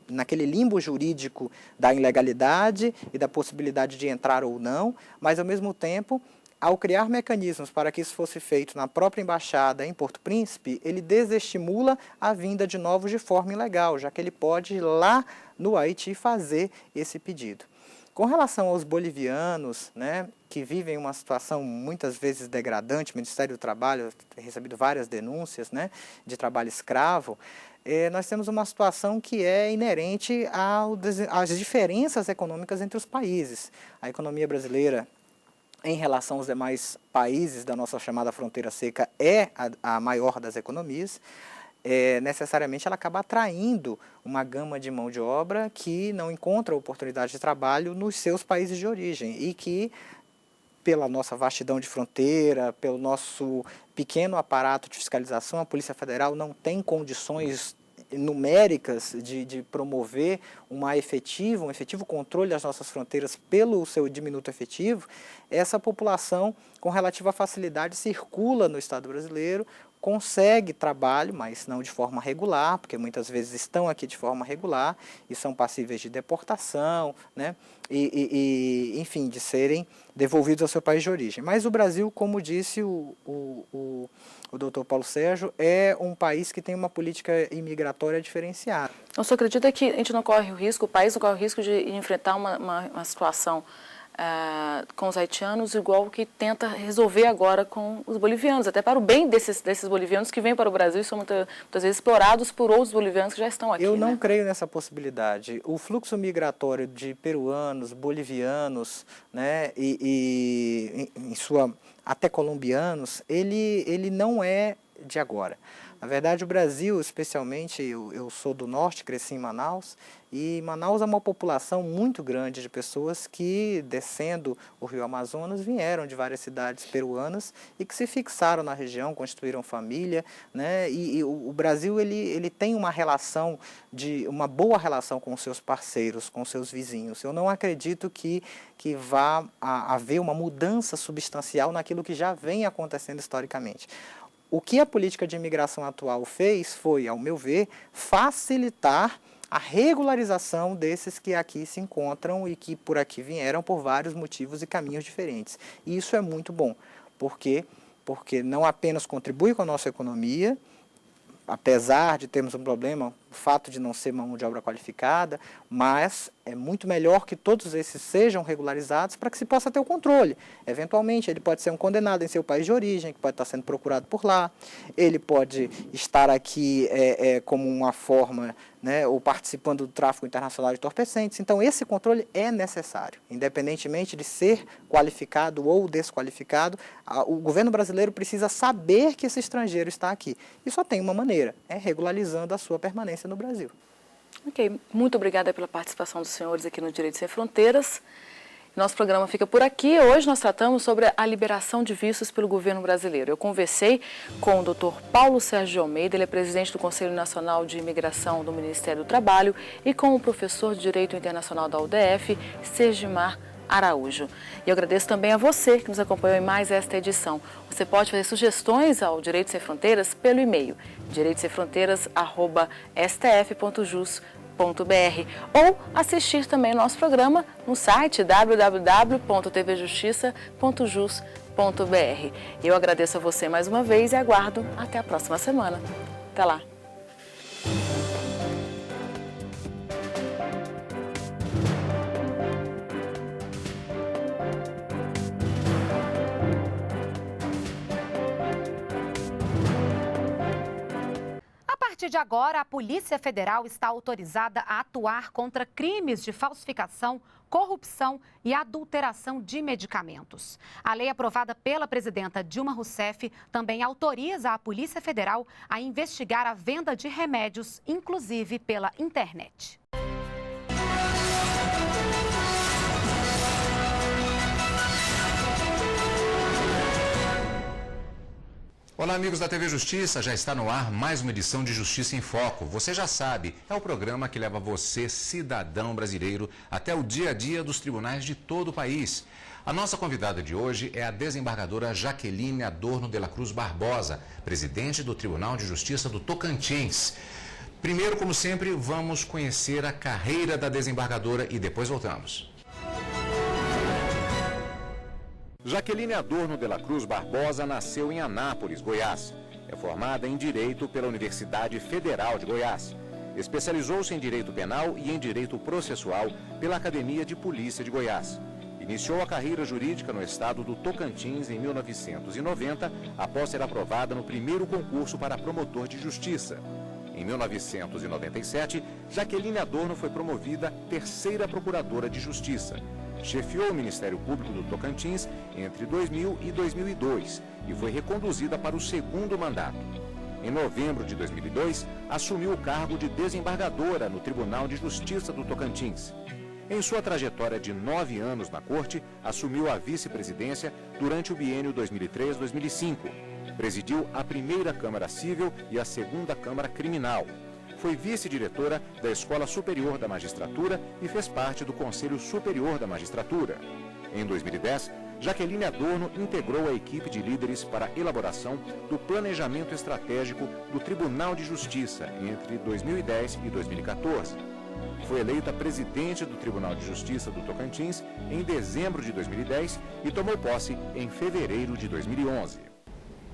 naquele limbo jurídico da ilegalidade e da possibilidade de entrar ou não, mas ao mesmo tempo, ao criar mecanismos para que isso fosse feito na própria embaixada em Porto Príncipe, ele desestimula a vinda de novos de forma ilegal, já que ele pode ir lá no Haiti fazer esse pedido. Com relação aos bolivianos, né, que vivem uma situação muitas vezes degradante, o Ministério do Trabalho tem recebido várias denúncias, né, de trabalho escravo, nós temos uma situação que é inerente às diferenças econômicas entre os países. A economia brasileira, em relação aos demais países da nossa chamada fronteira seca, é a maior das economias. Necessariamente ela acaba atraindo uma gama de mão de obra que não encontra oportunidade de trabalho nos seus países de origem e que, pela nossa vastidão de fronteira, pelo nosso pequeno aparato de fiscalização, a Polícia Federal não tem condições numéricas de promover um efetivo controle das nossas fronteiras pelo seu diminuto efetivo. Essa população, com relativa facilidade, circula no Estado brasileiro, consegue trabalho, mas não de forma regular, porque muitas vezes estão aqui de forma regular e são passíveis de deportação, né? Enfim, de serem devolvidos ao seu país de origem. Mas o Brasil, como disse o doutor Paulo Sérgio, é um país que tem uma política imigratória diferenciada. O senhor acredita que a gente não corre o risco, o país não corre o risco de enfrentar uma situação com os haitianos, igual que tenta resolver agora com os bolivianos, até para o bem desses bolivianos que vêm para o Brasil e são muitas vezes explorados por outros bolivianos que já estão aqui. Eu não creio nessa possibilidade. O fluxo migratório de peruanos, bolivianos, né, e em sua até colombianos, ele não é de agora. Na verdade, o Brasil, especialmente, eu sou do norte, cresci em Manaus, e Manaus é uma população muito grande de pessoas que, descendo o rio Amazonas, vieram de várias cidades peruanas e que se fixaram na região, constituíram família, né? E o Brasil ele tem uma boa relação com seus parceiros, com seus vizinhos. Eu não acredito que vá haver uma mudança substancial naquilo que já vem acontecendo historicamente. O que a política de imigração atual fez foi, ao meu ver, facilitar a regularização desses que aqui se encontram e que por aqui vieram por vários motivos e caminhos diferentes. E isso é muito bom, porque não apenas contribui com a nossa economia, apesar de termos um problema, o fato de não ser mão de obra qualificada, mas é muito melhor que todos esses sejam regularizados para que se possa ter o controle. Eventualmente, ele pode ser um condenado em seu país de origem, que pode estar sendo procurado por lá, ele pode estar aqui como uma forma, né, ou participando do tráfico internacional de entorpecentes. Então, esse controle é necessário, independentemente de ser qualificado ou desqualificado. O governo brasileiro precisa saber que esse estrangeiro está aqui. E só tem uma maneira, é regularizando a sua permanência no Brasil. Ok, muito obrigada pela participação dos senhores aqui no Direito Sem Fronteiras. Nosso programa fica por aqui. Hoje nós tratamos sobre a liberação de vistos pelo governo brasileiro. Eu conversei com o Dr. Paulo Sérgio Almeida, ele é presidente do Conselho Nacional de Imigração do Ministério do Trabalho, e com o professor de Direito Internacional da UDF, Sergimar Araújo. E eu agradeço também a você que nos acompanhou em mais esta edição. Você pode fazer sugestões ao Direito Sem Fronteiras pelo e-mail direitosemfronteiras@stf.jus.br ou assistir também o nosso programa no site www.tvjustiça.jus.br. Eu agradeço a você mais uma vez e aguardo até a próxima semana. Até lá! A partir de agora, a Polícia Federal está autorizada a atuar contra crimes de falsificação, corrupção e adulteração de medicamentos. A lei aprovada pela presidenta Dilma Rousseff também autoriza a Polícia Federal a investigar a venda de remédios, inclusive pela internet. Olá, amigos da TV Justiça, já está no ar mais uma edição de Justiça em Foco. Você já sabe, é o programa que leva você, cidadão brasileiro, até o dia a dia dos tribunais de todo o país. A nossa convidada de hoje é a desembargadora Jaqueline Adorno de la Cruz Barbosa, presidente do Tribunal de Justiça do Tocantins. Primeiro, como sempre, vamos conhecer a carreira da desembargadora e depois voltamos. Jaqueline Adorno de la Cruz Barbosa nasceu em Anápolis, Goiás. É formada em Direito pela Universidade Federal de Goiás. Especializou-se em Direito Penal e em Direito Processual pela Academia de Polícia de Goiás. Iniciou a carreira jurídica no estado do Tocantins em 1990, após ser aprovada no primeiro concurso para promotor de justiça. Em 1997, Jaqueline Adorno foi promovida terceira procuradora de justiça. Chefiou o Ministério Público do Tocantins entre 2000 e 2002 e foi reconduzida para o segundo mandato. Em novembro de 2002, assumiu o cargo de desembargadora no Tribunal de Justiça do Tocantins. Em sua trajetória de 9 anos na Corte, assumiu a vice-presidência durante o biênio 2003-2005. Presidiu a primeira Câmara Civil e a segunda Câmara Criminal. Foi vice-diretora da Escola Superior da Magistratura e fez parte do Conselho Superior da Magistratura. Em 2010, Jaqueline Adorno integrou a equipe de líderes para a elaboração do planejamento estratégico do Tribunal de Justiça entre 2010 e 2014. Foi eleita presidente do Tribunal de Justiça do Tocantins em dezembro de 2010 e tomou posse em fevereiro de 2011.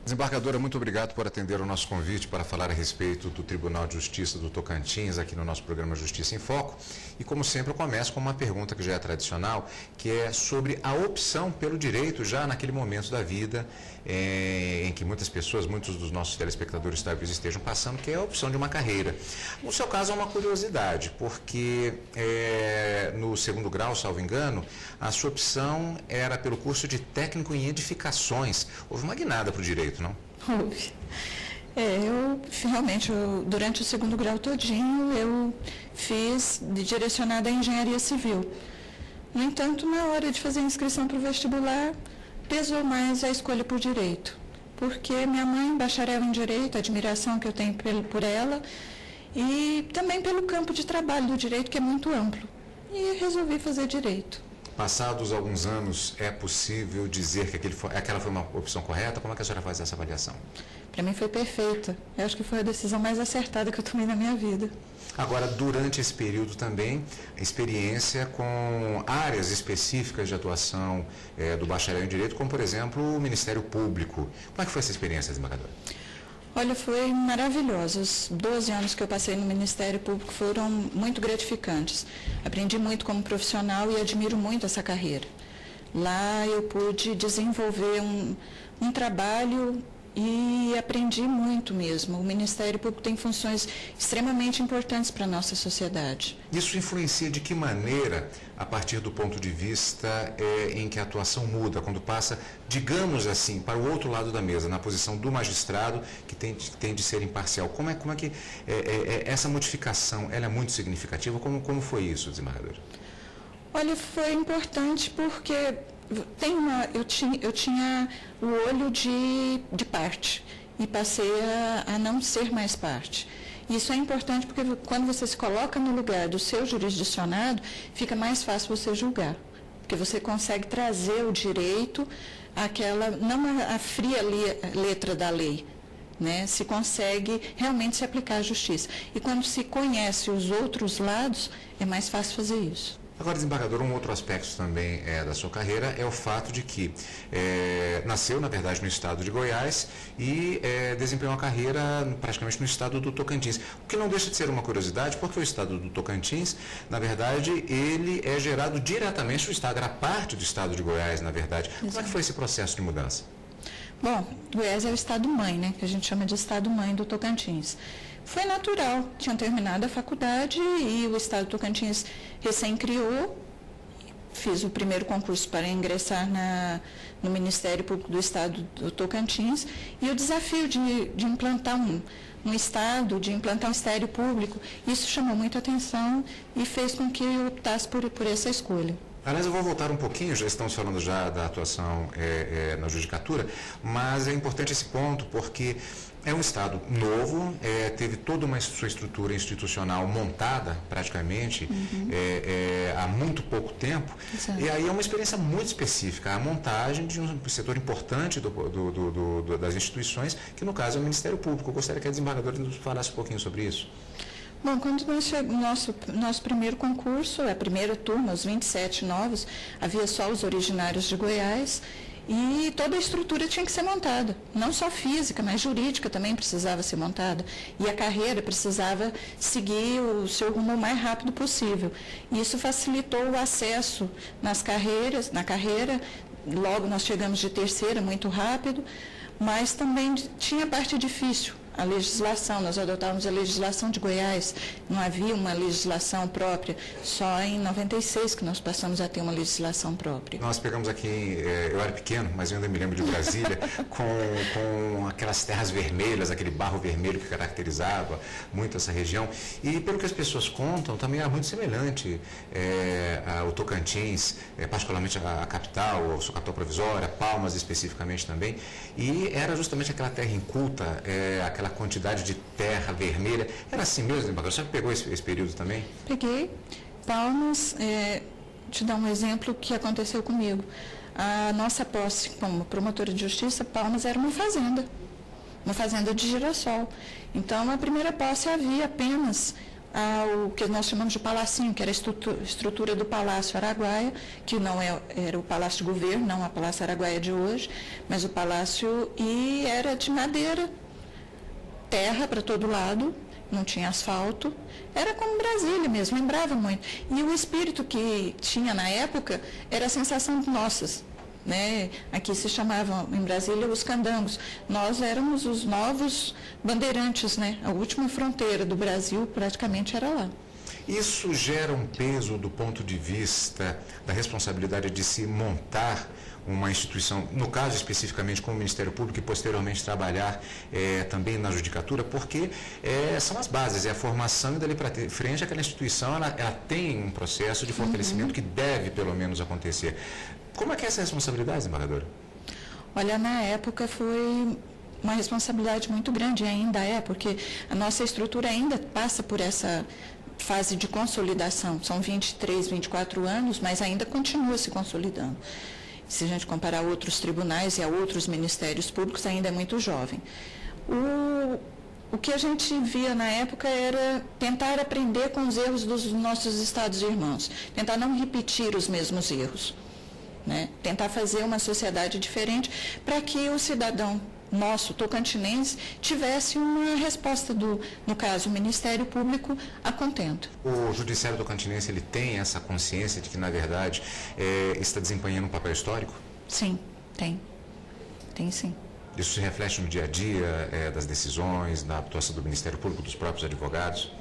Desembargadora, muito obrigado por atender o nosso convite para falar a respeito do Tribunal de Justiça do Tocantins aqui no nosso programa Justiça em Foco. E como sempre eu começo com uma pergunta que já é tradicional, que é sobre a opção pelo direito já naquele momento da vida em que muitas pessoas, muitos dos nossos telespectadores talvez estejam passando, que é a opção de uma carreira. No seu caso é uma curiosidade, porque no segundo grau, salvo engano, a sua opção era pelo curso de técnico em edificações. Houve uma guinada para o direito, não? Houve. Durante o segundo grau todinho, eu fiz direcionada à engenharia civil. No entanto, na hora de fazer a inscrição para o vestibular, pesou mais a escolha por direito, porque minha mãe, bacharel em direito, a admiração que eu tenho por ela, e também pelo campo de trabalho do direito, que é muito amplo. E resolvi fazer direito. Passados alguns anos, é possível dizer que aquela foi uma opção correta? Como é que a senhora faz essa avaliação? Para mim foi perfeita. Eu acho que foi a decisão mais acertada que eu tomei na minha vida. Agora, durante esse período também, experiência com áreas específicas de atuação do bacharel em Direito, como, por exemplo, o Ministério Público. Como é que foi essa experiência, desembargadora? Olha, foi maravilhoso. Os 12 anos que eu passei no Ministério Público foram muito gratificantes. Aprendi muito como profissional e admiro muito essa carreira. Lá eu pude desenvolver um trabalho e aprendi muito mesmo. O Ministério Público tem funções extremamente importantes para a nossa sociedade. Isso influencia de que maneira, a partir do ponto de vista em que a atuação muda, quando passa, digamos assim, para o outro lado da mesa, na posição do magistrado, que tem de ser imparcial? Como é que essa modificação ela é muito significativa? Como foi isso, desembargadora? Olha, foi importante porque eu tinha o olho de parte e passei a não ser mais parte. Isso é importante porque quando você se coloca no lugar do seu jurisdicionado, fica mais fácil você julgar. porque você consegue trazer o direito àquela, não a fria letra da lei, né? Se consegue realmente se aplicar à justiça. E quando se conhece os outros lados, é mais fácil fazer isso. Agora, desembargador, um outro aspecto também da sua carreira é o fato de que nasceu, na verdade, no estado de Goiás e desempenhou uma carreira praticamente no estado do Tocantins. O que não deixa de ser uma curiosidade, porque o estado do Tocantins, na verdade, ele é gerado diretamente do estado, era parte do estado de Goiás, na verdade. Exato. Como é que foi esse processo de mudança? Bom, Goiás é o estado-mãe, né, que a gente chama de estado-mãe do Tocantins. Foi natural, tinham terminado a faculdade e o estado do Tocantins recém criou, fiz o primeiro concurso para ingressar no Ministério Público do Estado do Tocantins, e o desafio de implantar um estado, de implantar um Ministério Público, isso chamou muita atenção e fez com que eu optasse por essa escolha. Aliás, eu vou voltar um pouquinho, já estamos falando já da atuação na judicatura, mas é importante esse ponto porque é um estado novo, teve toda uma sua estrutura institucional montada praticamente há muito pouco tempo. Exato. E aí é uma experiência muito específica, a montagem de um setor importante das instituições, que no caso é o Ministério Público. Eu gostaria que a desembargadora nos falasse um pouquinho sobre isso. Bom, quando nós chegamos, nosso primeiro concurso, a primeira turma, os 27 novos, havia só os originários de Goiás e toda a estrutura tinha que ser montada. Não só física, mas jurídica também precisava ser montada. E a carreira precisava seguir o seu rumo o mais rápido possível. Isso facilitou o acesso na carreira. Logo nós chegamos de terceira, muito rápido, mas também tinha a parte difícil. A legislação, nós adotávamos a legislação de Goiás, não havia uma legislação própria, só em 96 que nós passamos a ter uma legislação própria. Nós pegamos aqui, eu era pequeno, mas eu ainda me lembro de Brasília, com aquelas terras vermelhas, aquele barro vermelho que caracterizava muito essa região, e pelo que as pessoas contam, também era muito semelhante ao Tocantins, particularmente a capital, a sua capital provisória, Palmas especificamente também, e era justamente aquela terra inculta, aquela quantidade de terra vermelha. Era assim mesmo, desembargador? Você pegou esse período também? Peguei. Palmas, te dar um exemplo que aconteceu comigo. A nossa posse como promotora de justiça, Palmas era uma fazenda de girassol. Então, a primeira posse havia apenas o que nós chamamos de palacinho, que era a estrutura do Palácio Araguaia, que não era o Palácio de Governo, não a Palácio Araguaia de hoje, mas o palácio, e era de madeira, terra para todo lado, não tinha asfalto, era como Brasília mesmo, lembrava muito. E o espírito que tinha na época era a sensação de nossas, né? Aqui se chamavam, em Brasília, os candangos. Nós éramos os novos bandeirantes, né? A última fronteira do Brasil praticamente era lá. Isso gera um peso do ponto de vista da responsabilidade de se montar uma instituição, no caso especificamente como o Ministério Público, e posteriormente trabalhar também na judicatura, porque são as bases, é a formação, e dali para frente aquela instituição ela tem um processo de fortalecimento que deve pelo menos acontecer. Como é que é essa responsabilidade, desembargadora? Olha, na época foi uma responsabilidade muito grande, e ainda porque a nossa estrutura ainda passa por essa fase de consolidação. São 23, 24 anos, mas ainda continua se consolidando. Se a gente comparar outros tribunais e a outros ministérios públicos, ainda é muito jovem. O que a gente via na época era tentar aprender com os erros dos nossos estados irmãos, tentar não repetir os mesmos erros, né? Tentar fazer uma sociedade diferente para que o cidadão nosso, tocantinense, tivesse uma resposta no caso, o Ministério Público, a contento. O Judiciário tocantinense, ele tem essa consciência de que, na verdade, está desempenhando um papel histórico? Sim, tem. Tem sim. Isso se reflete no dia a dia das decisões, da atuação do Ministério Público, dos próprios advogados?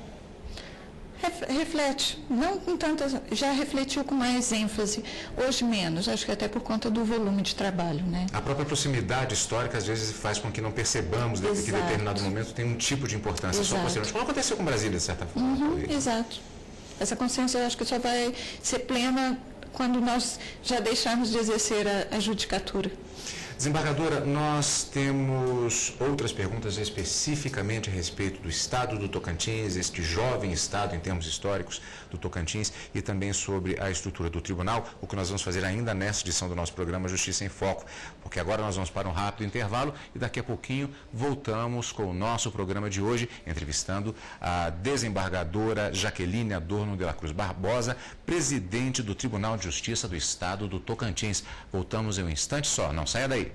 Reflete, não com tantas, já refletiu com mais ênfase, hoje menos, acho que até por conta do volume de trabalho, né? A própria proximidade histórica às vezes faz com que não percebamos que em determinado momento tem um tipo de importância só posteriormente, como aconteceu com Brasília, de certa forma. Exato. Essa consciência eu acho que só vai ser plena quando nós já deixarmos de exercer a judicatura. Desembargadora, nós temos outras perguntas especificamente a respeito do estado do Tocantins, este jovem estado em termos históricos do Tocantins, e também sobre a estrutura do tribunal, o que nós vamos fazer ainda nessa edição do nosso programa Justiça em Foco, porque agora nós vamos para um rápido intervalo e daqui a pouquinho voltamos com o nosso programa de hoje, entrevistando a desembargadora Jaqueline Adorno de la Cruz Barbosa, presidente do Tribunal de Justiça do Estado do Tocantins. Voltamos em um instante só, não saia daí.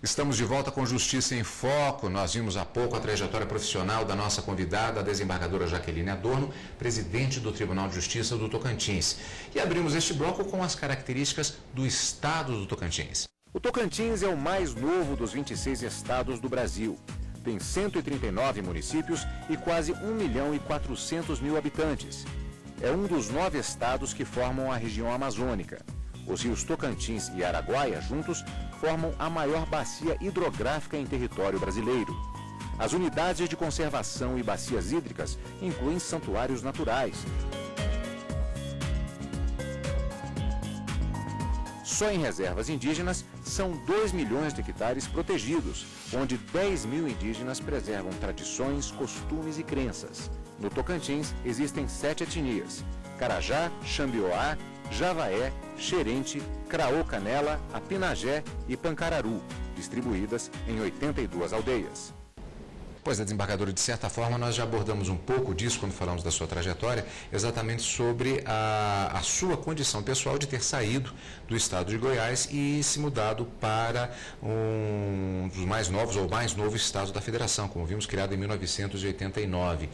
Estamos de volta com Justiça em Foco. Nós vimos há pouco a trajetória profissional da nossa convidada, a desembargadora Jaqueline Adorno, presidente do Tribunal de Justiça do Tocantins. E abrimos este bloco com as características do estado do Tocantins. O Tocantins é o mais novo dos 26 estados do Brasil. Tem 139 municípios e quase 1.400.000 habitantes. É um dos 9 estados que formam a região amazônica. Os rios Tocantins e Araguaia, juntos, formam a maior bacia hidrográfica em território brasileiro. As unidades de conservação e bacias hídricas incluem santuários naturais. Só em reservas indígenas, são 2 milhões de hectares protegidos, onde 10 mil indígenas preservam tradições, costumes e crenças. No Tocantins, existem 7 etnias: Carajá, Xambioá, Javaé, Xerente, Craô-Canela, Apinagé e Pancararu, distribuídas em 82 aldeias. Pois é, desembargadora, de certa forma nós já abordamos um pouco disso quando falamos da sua trajetória, exatamente sobre a sua condição pessoal de ter saído do estado de Goiás e se mudado para um dos mais novos ou mais novo estado da federação, como vimos, criado em 1989.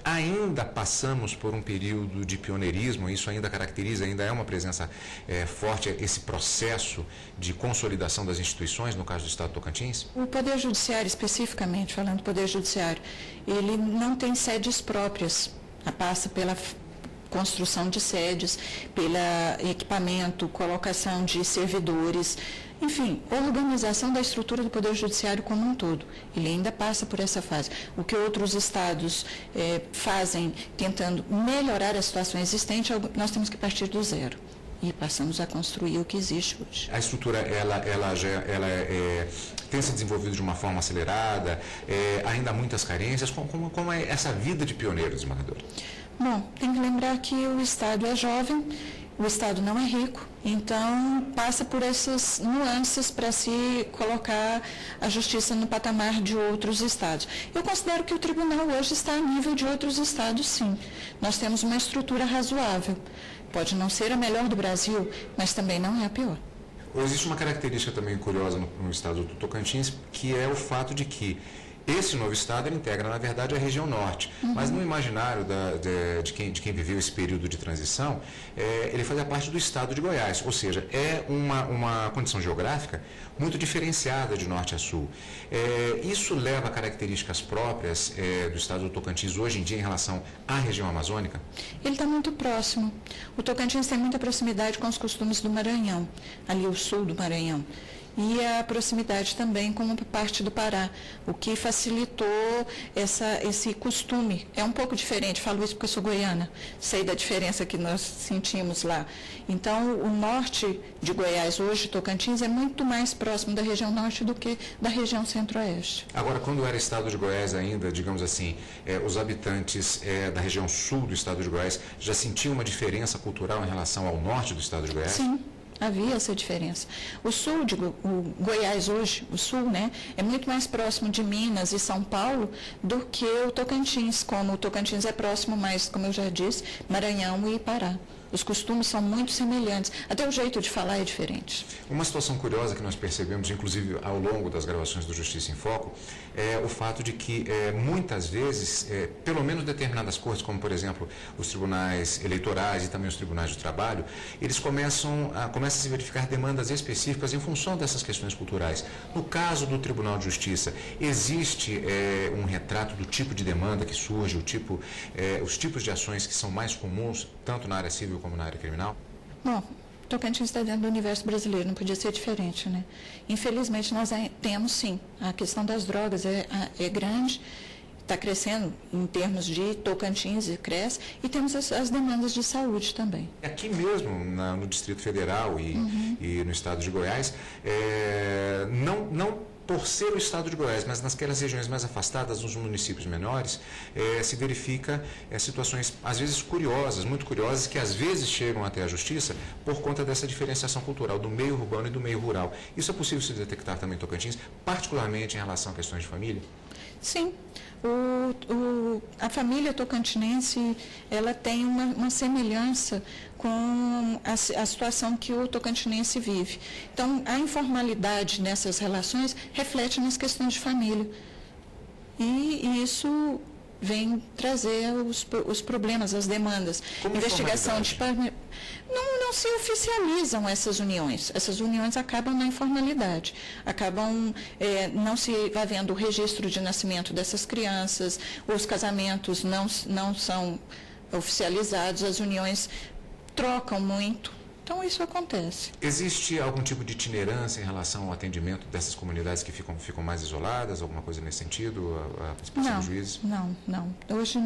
Ainda passamos por um período de pioneirismo, isso ainda caracteriza, ainda é uma presença forte, esse processo de consolidação das instituições, no caso do estado do Tocantins? O Poder Judiciário, especificamente falando do Poder Judiciário, ele não tem sedes próprias, passa pela construção de sedes, pelo equipamento, colocação de servidores, enfim, organização da estrutura do Poder Judiciário como um todo. Ele ainda passa por essa fase. O que outros estados fazem, tentando melhorar a situação existente, nós temos que partir do zero. E passamos a construir o que existe hoje. A estrutura, ela tem se desenvolvido de uma forma acelerada, ainda há muitas carências. Como é essa vida de pioneiro, desembargadora? Bom, tem que lembrar que o Estado é jovem, o Estado não é rico, então passa por essas nuances para se colocar a justiça no patamar de outros estados. Eu considero que o tribunal hoje está a nível de outros estados, sim. Nós temos uma estrutura razoável. Pode não ser a melhor do Brasil, mas também não é a pior. Existe uma característica também curiosa no estado do Tocantins, que é o fato de que esse novo estado integra, na verdade, a região norte. Mas no imaginário de quem viveu esse período de transição, ele fazia parte do estado de Goiás. Ou seja, é uma condição geográfica muito diferenciada de norte a sul. Isso leva a características próprias do estado do Tocantins hoje em dia em relação à região amazônica? Ele está muito próximo. O Tocantins tem muita proximidade com os costumes do Maranhão, ali o sul do Maranhão. E a proximidade também com parte do Pará, o que facilitou esse costume. É um pouco diferente, falo isso porque eu sou goiana, sei da diferença que nós sentimos lá. Então, o norte de Goiás, hoje, Tocantins, é muito mais próximo da região norte do que da região centro-oeste. Agora, quando era estado de Goiás ainda, digamos assim, os habitantes da região sul do estado de Goiás já sentiam uma diferença cultural em relação ao norte do estado de Goiás? Sim. Havia essa diferença. O sul, o Goiás hoje, o sul, né, é muito mais próximo de Minas e São Paulo do que o Tocantins, como o Tocantins é próximo mais, como eu já disse, Maranhão e Pará. Os costumes são muito semelhantes, até o jeito de falar é diferente. Uma situação curiosa que nós percebemos, inclusive ao longo das gravações do Justiça em Foco, é o fato de que muitas vezes, pelo menos determinadas cortes, como por exemplo os tribunais eleitorais e também os tribunais do trabalho, eles começam a se verificar demandas específicas em função dessas questões culturais. No caso do Tribunal de Justiça, existe um retrato do tipo de demanda que surge, os tipos de ações que são mais comuns, tanto na área civil como na área criminal? Bom, Tocantins está dentro do universo brasileiro, não podia ser diferente, né? Infelizmente, nós temos, sim, a questão das drogas é grande, está crescendo em termos de Tocantins, cresce, e temos as demandas de saúde também. Aqui mesmo, no Distrito Federal e no estado de Goiás, não por ser o estado de Goiás, mas naquelas regiões mais afastadas, nos municípios menores, se verifica situações, às vezes, curiosas, muito curiosas, que às vezes chegam até a justiça por conta dessa diferenciação cultural do meio urbano e do meio rural. Isso é possível se detectar também em Tocantins, particularmente em relação a questões de família? Sim. A família tocantinense, ela tem uma semelhança com a situação que o tocantinense vive. Então, a informalidade nessas relações reflete nas questões de família. E isso vem trazer os problemas, as demandas. Como investigação de não se oficializam essas uniões. Essas uniões acabam na informalidade, acabam não se havendo o registro de nascimento dessas crianças, os casamentos não são oficializados, as uniões trocam muito. Então, isso acontece. Existe algum tipo de itinerância em relação ao atendimento dessas comunidades que ficam mais isoladas, alguma coisa nesse sentido, a participação dos juízes? Não. Hoje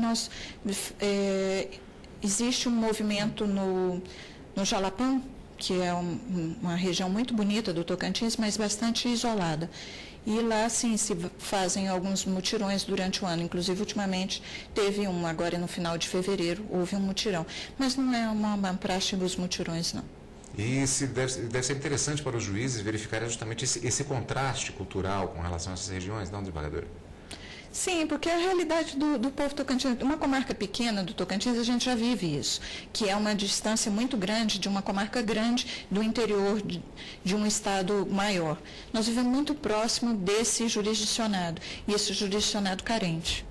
existe um movimento no Jalapão, que é uma região muito bonita do Tocantins, mas bastante isolada. E lá, sim, se fazem alguns mutirões durante o ano. Inclusive, ultimamente, teve agora no final de fevereiro, houve um mutirão. Mas não é uma praxe dos mutirões, não. E deve ser interessante para os juízes verificarem justamente esse contraste cultural com relação a essas regiões, não, desembargadora? Sim, porque a realidade do povo tocantinense, uma comarca pequena do Tocantins, a gente já vive isso, que é uma distância muito grande de uma comarca grande do interior de um estado maior. Nós vivemos muito próximo desse jurisdicionado, e esse jurisdicionado carente.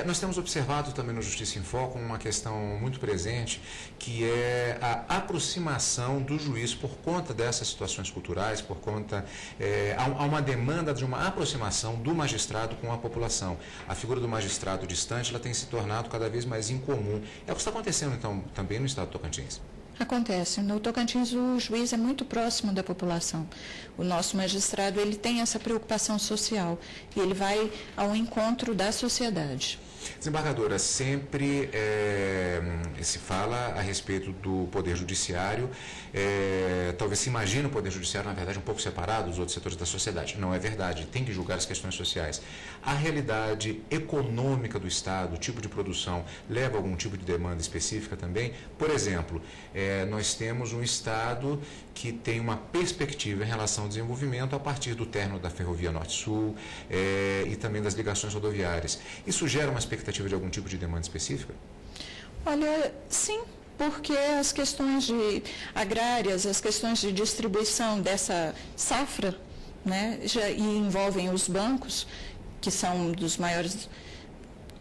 Nós temos observado também no Justiça em Foco uma questão muito presente, que é a aproximação do juiz por conta dessas situações culturais, por conta... há uma demanda de uma aproximação do magistrado com a população. A figura do magistrado distante ela tem se tornado cada vez mais incomum. É o que está acontecendo, então, também no estado do Tocantins. Acontece. No Tocantins, o juiz é muito próximo da população. O nosso magistrado, ele tem essa preocupação social e ele vai ao encontro da sociedade. Desembargadora, sempre se fala a respeito do Poder Judiciário, talvez se imagine o Poder Judiciário, na verdade, um pouco separado dos outros setores da sociedade. Não é verdade, tem que julgar as questões sociais. A realidade econômica do Estado, o tipo de produção, leva a algum tipo de demanda específica também? Por exemplo, nós temos um Estado que tem uma perspectiva em relação ao desenvolvimento a partir do término da Ferrovia Norte-Sul e também das ligações rodoviárias. Isso gera uma expectativa de algum tipo de demanda específica? Olha, sim, porque as questões agrárias, as questões de distribuição dessa safra, né, e envolvem os bancos, que são dos maiores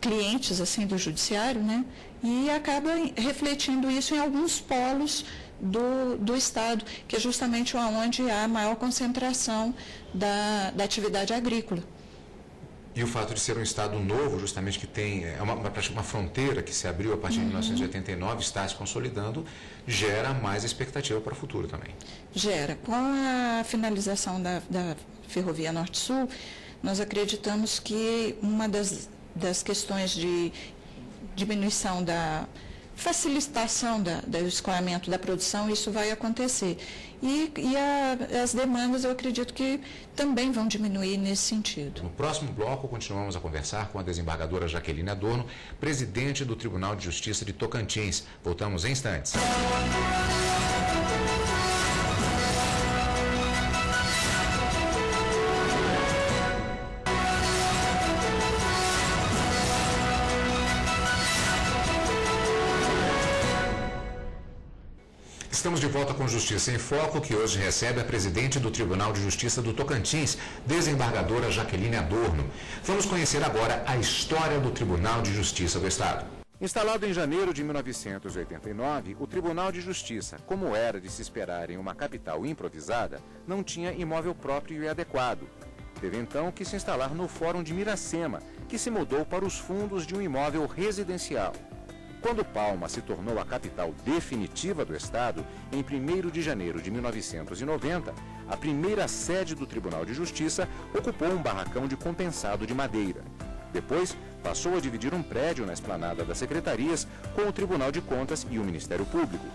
clientes assim do judiciário, né, e acaba refletindo isso em alguns polos do Estado, que é justamente onde há a maior concentração da atividade agrícola. E o fato de ser um Estado novo, justamente que tem uma fronteira que se abriu a partir de 1989, está se consolidando, gera mais expectativa para o futuro também. Gera. Com a finalização da Ferrovia Norte-Sul, nós acreditamos que uma das questões de diminuição facilitação do escoamento da produção, isso vai acontecer. E as demandas, eu acredito que também vão diminuir nesse sentido. No próximo bloco, continuamos a conversar com a desembargadora Jaqueline Adorno, presidente do Tribunal de Justiça de Tocantins. Voltamos em instantes. Estamos de volta com Justiça em Foco, que hoje recebe a presidente do Tribunal de Justiça do Tocantins, desembargadora Jaqueline Adorno. Vamos conhecer agora a história do Tribunal de Justiça do Estado. Instalado em janeiro de 1989, o Tribunal de Justiça, como era de se esperar em uma capital improvisada, não tinha imóvel próprio e adequado. Teve então que se instalar no Fórum de Miracema, que se mudou para os fundos de um imóvel residencial. Quando Palma se tornou a capital definitiva do estado, em 1º de janeiro de 1990, a primeira sede do Tribunal de Justiça ocupou um barracão de compensado de madeira. Depois, passou a dividir um prédio na esplanada das secretarias com o Tribunal de Contas e o Ministério Público.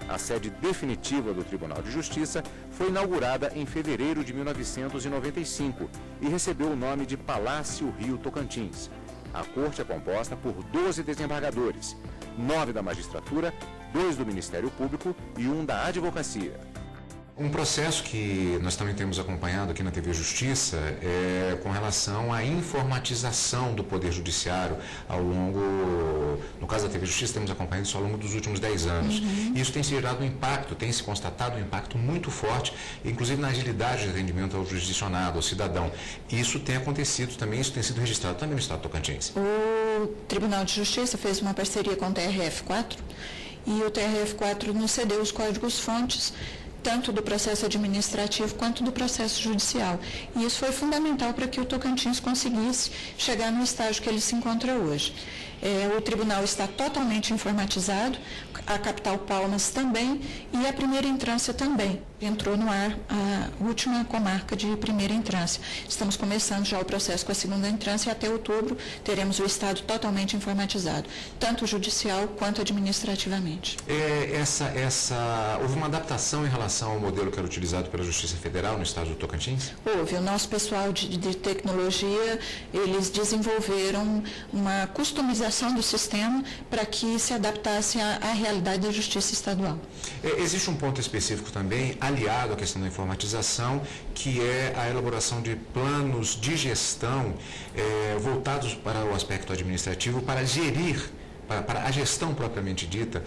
A sede definitiva do Tribunal de Justiça foi inaugurada em fevereiro de 1995 e recebeu o nome de Palácio Rio Tocantins. A corte é composta por 12 desembargadores, 9 da magistratura, 2 do Ministério Público e 1 da advocacia. Um processo que nós também temos acompanhado aqui na TV Justiça é com relação à informatização do Poder Judiciário ao longo, no caso da TV Justiça, temos acompanhado isso ao longo dos últimos 10 anos. Isso tem se gerado um impacto, tem se constatado um impacto muito forte, inclusive na agilidade de atendimento ao jurisdicionado, ao cidadão. Isso tem acontecido também, isso tem sido registrado também no Estado do Tocantins. O Tribunal de Justiça fez uma parceria com o TRF4 e o TRF4 nos cedeu os códigos-fontes tanto do processo administrativo quanto do processo judicial. E isso foi fundamental para que o Tocantins conseguisse chegar no estágio que ele se encontra hoje. O tribunal está totalmente informatizado, a capital Palmas também e a primeira entrância também. Entrou no ar a última comarca de primeira entrância. Estamos começando já o processo com a segunda entrância e até outubro teremos o estado totalmente informatizado, tanto judicial quanto administrativamente. Houve uma adaptação em relação ao modelo que era utilizado pela Justiça Federal no estado do Tocantins? Houve. O nosso pessoal de tecnologia, eles desenvolveram uma customização do sistema para que se adaptasse à realidade da Justiça Estadual. Existe um ponto específico também, aliado à questão da informatização, que é a elaboração de planos de gestão voltados para o aspecto administrativo, para gerir, para a gestão propriamente dita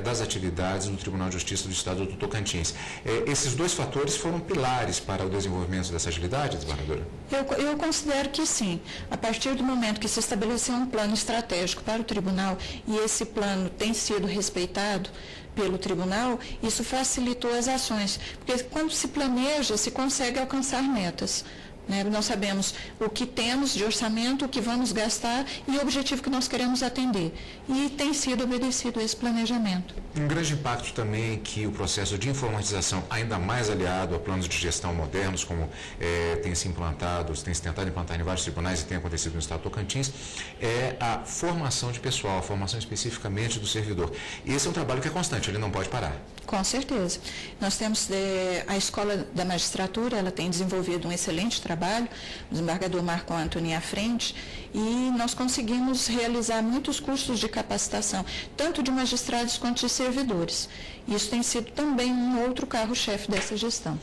das atividades do Tribunal de Justiça do Estado do Tocantins. Esses dois fatores foram pilares para o desenvolvimento dessa agilidade, desembargadora? Eu considero que sim. A partir do momento que se estabeleceu um plano estratégico para o tribunal e esse plano tem sido respeitado pelo tribunal, isso facilitou as ações. Porque quando se planeja, se consegue alcançar metas. Nós sabemos o que temos de orçamento, o que vamos gastar e o objetivo que nós queremos atender. E tem sido obedecido esse planejamento. Um grande impacto também que o processo de informatização, ainda mais aliado a planos de gestão modernos, como tem se tentado implantar em vários tribunais e tem acontecido no estado do Tocantins, é a formação de pessoal, a formação especificamente do servidor. E esse é um trabalho que é constante, ele não pode parar. Com certeza. Nós temos a Escola da Magistratura, ela tem desenvolvido um excelente trabalho, o desembargador Marco Antônio à frente, e nós conseguimos realizar muitos cursos de capacitação, tanto de magistrados quanto de servidores. Isso tem sido também um outro carro-chefe dessa gestão.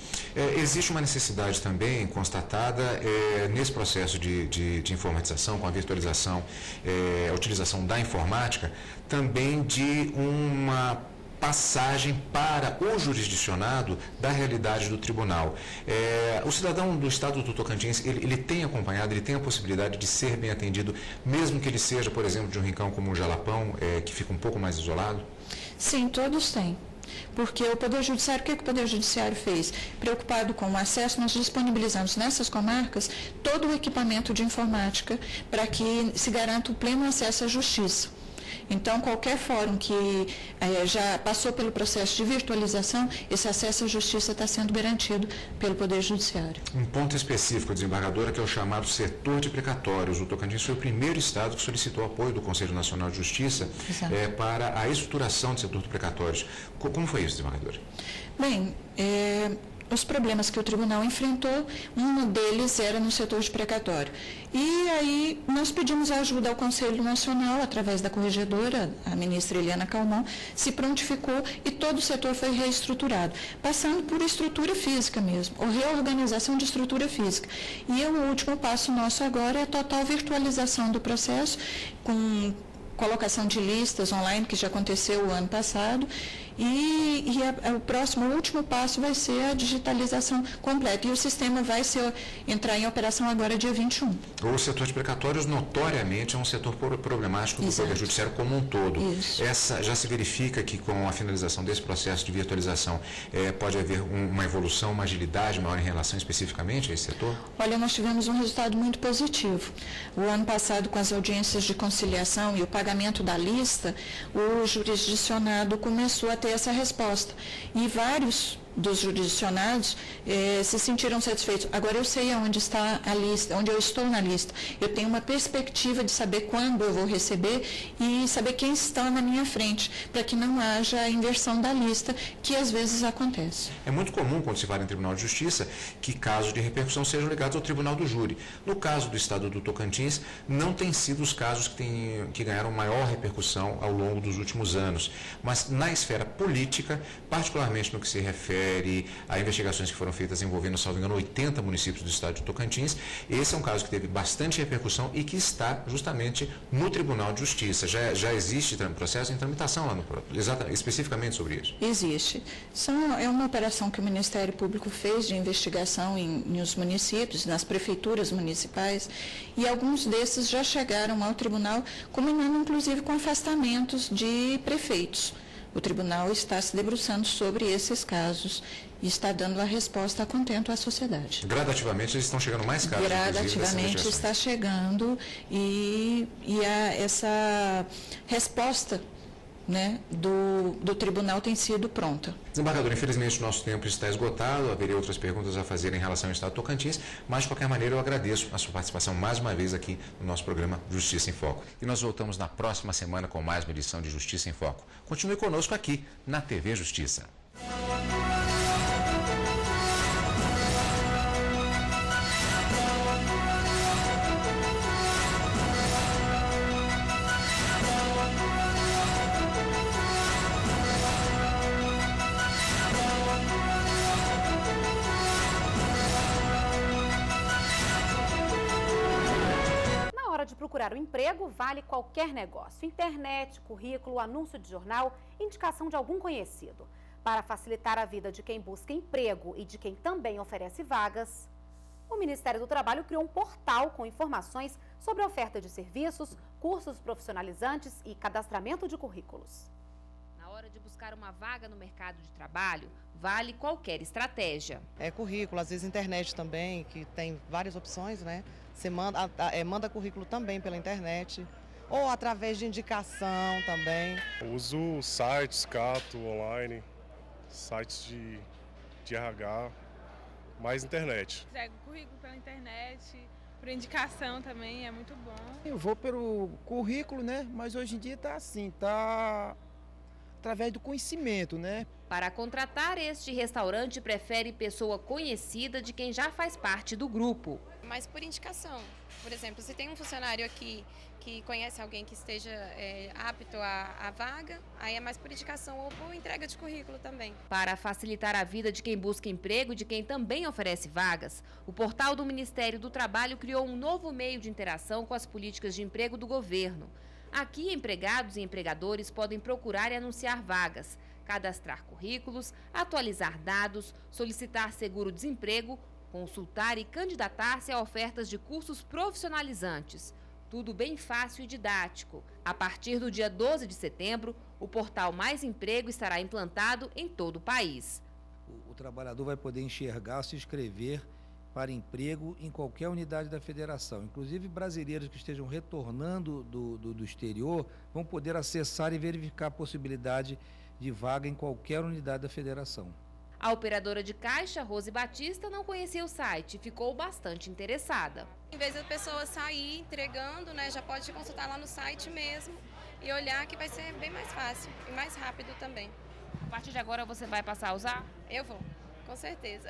Existe uma necessidade também constatada nesse processo de informatização, com a virtualização, a utilização da informática, também de uma passagem para o jurisdicionado da realidade do tribunal. O cidadão do estado do Tocantins, ele tem acompanhado, ele tem a possibilidade de ser bem atendido, mesmo que ele seja, por exemplo, de um rincão como o Jalapão, que fica um pouco mais isolado? Sim, todos têm. Porque o Poder Judiciário, o que o Poder Judiciário fez? Preocupado com o acesso, nós disponibilizamos nessas comarcas todo o equipamento de informática para que se garanta o pleno acesso à justiça. Então, qualquer fórum que já passou pelo processo de virtualização, esse acesso à justiça está sendo garantido pelo Poder Judiciário. Um ponto específico, desembargadora, que é o chamado setor de precatórios. O Tocantins foi o primeiro estado que solicitou apoio do Conselho Nacional de Justiça para a estruturação do setor de precatórios. Como foi isso, desembargadora? Bem, os problemas que o tribunal enfrentou, um deles era no setor de precatório. E aí nós pedimos a ajuda ao Conselho Nacional, através da corregedora, a ministra Eliana Calmon, se prontificou e todo o setor foi reestruturado, passando por estrutura física mesmo, ou reorganização de estrutura física. E o último passo nosso agora é a total virtualização do processo, com colocação de listas online, que já aconteceu o ano passado, o último passo vai ser a digitalização completa. E o sistema vai entrar em operação agora dia 21. O setor de precatórios notoriamente é um setor problemático do Poder Judiciário como um todo. Isso. Já se verifica que com a finalização desse processo de virtualização pode haver uma evolução, uma agilidade maior em relação especificamente a esse setor? Olha, nós tivemos um resultado muito positivo. O ano passado, com as audiências de conciliação e o pagamento da lista, o jurisdicionado começou a ter essa resposta. E vários dos jurisdicionados se sentiram satisfeitos. Agora eu sei aonde está a lista, onde eu estou na lista. Eu tenho uma perspectiva de saber quando eu vou receber e saber quem está na minha frente, para que não haja inversão da lista, que às vezes acontece. É muito comum, quando se fala em Tribunal de Justiça, que casos de repercussão sejam ligados ao Tribunal do Júri. No caso do Estado do Tocantins, não tem sido os casos que ganharam maior repercussão ao longo dos últimos anos. Mas na esfera política, particularmente no que se refere a investigações que foram feitas envolvendo, salvo engano, 80 municípios do estado de Tocantins. Esse é um caso que teve bastante repercussão e que está justamente no Tribunal de Justiça. Já existe processo em tramitação lá especificamente sobre isso? Existe. É uma operação que o Ministério Público fez de investigação nos municípios, nas prefeituras municipais, e alguns desses já chegaram ao tribunal, culminando inclusive com afastamentos de prefeitos. O tribunal está se debruçando sobre esses casos e está dando a resposta a contento à sociedade. Gradativamente eles estão chegando mais casos. Gradativamente está chegando essa resposta, né, do tribunal tem sido pronta. Desembargador, infelizmente o nosso tempo está esgotado, haveria outras perguntas a fazer em relação ao Estado do Tocantins, mas de qualquer maneira eu agradeço a sua participação mais uma vez aqui no nosso programa Justiça em Foco. E nós voltamos na próxima semana com mais uma edição de Justiça em Foco. Continue conosco aqui na TV Justiça. Procurar um emprego vale qualquer negócio, internet, currículo, anúncio de jornal, indicação de algum conhecido. Para facilitar a vida de quem busca emprego e de quem também oferece vagas, o Ministério do Trabalho criou um portal com informações sobre a oferta de serviços, cursos profissionalizantes e cadastramento de currículos. Na hora de buscar uma vaga no mercado de trabalho, vale qualquer estratégia. Currículo, às vezes internet também, que tem várias opções, né? Você manda currículo também pela internet ou através de indicação também. Eu uso sites, Cato, online, sites de RH, mais internet. Currículo pela internet, por indicação também, é muito bom. Eu vou pelo currículo, né? Mas hoje em dia está assim, está através do conhecimento, né? Para contratar, este restaurante prefere pessoa conhecida de quem já faz parte do grupo. Mas por indicação. Por exemplo, se tem um funcionário aqui que conhece alguém que esteja apto à vaga, aí é mais por indicação ou por entrega de currículo também. Para facilitar a vida de quem busca emprego e de quem também oferece vagas, o portal do Ministério do Trabalho criou um novo meio de interação com as políticas de emprego do governo. Aqui, empregados e empregadores podem procurar e anunciar vagas, cadastrar currículos, atualizar dados, solicitar seguro-desemprego, consultar e candidatar-se a ofertas de cursos profissionalizantes. Tudo bem fácil e didático. A partir do dia 12 de setembro, o portal Mais Emprego estará implantado em todo o país. O trabalhador vai poder enxergar, se inscrever para emprego em qualquer unidade da federação. Inclusive, brasileiros que estejam retornando do exterior vão poder acessar e verificar a possibilidade de vaga em qualquer unidade da federação. A operadora de caixa, Rose Batista, não conhecia o site e ficou bastante interessada. Em vez da pessoa sair entregando, né, já pode consultar lá no site mesmo e olhar que vai ser bem mais fácil e mais rápido também. A partir de agora você vai passar a usar? Eu vou, com certeza.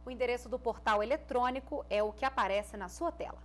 O endereço do portal eletrônico é o que aparece na sua tela.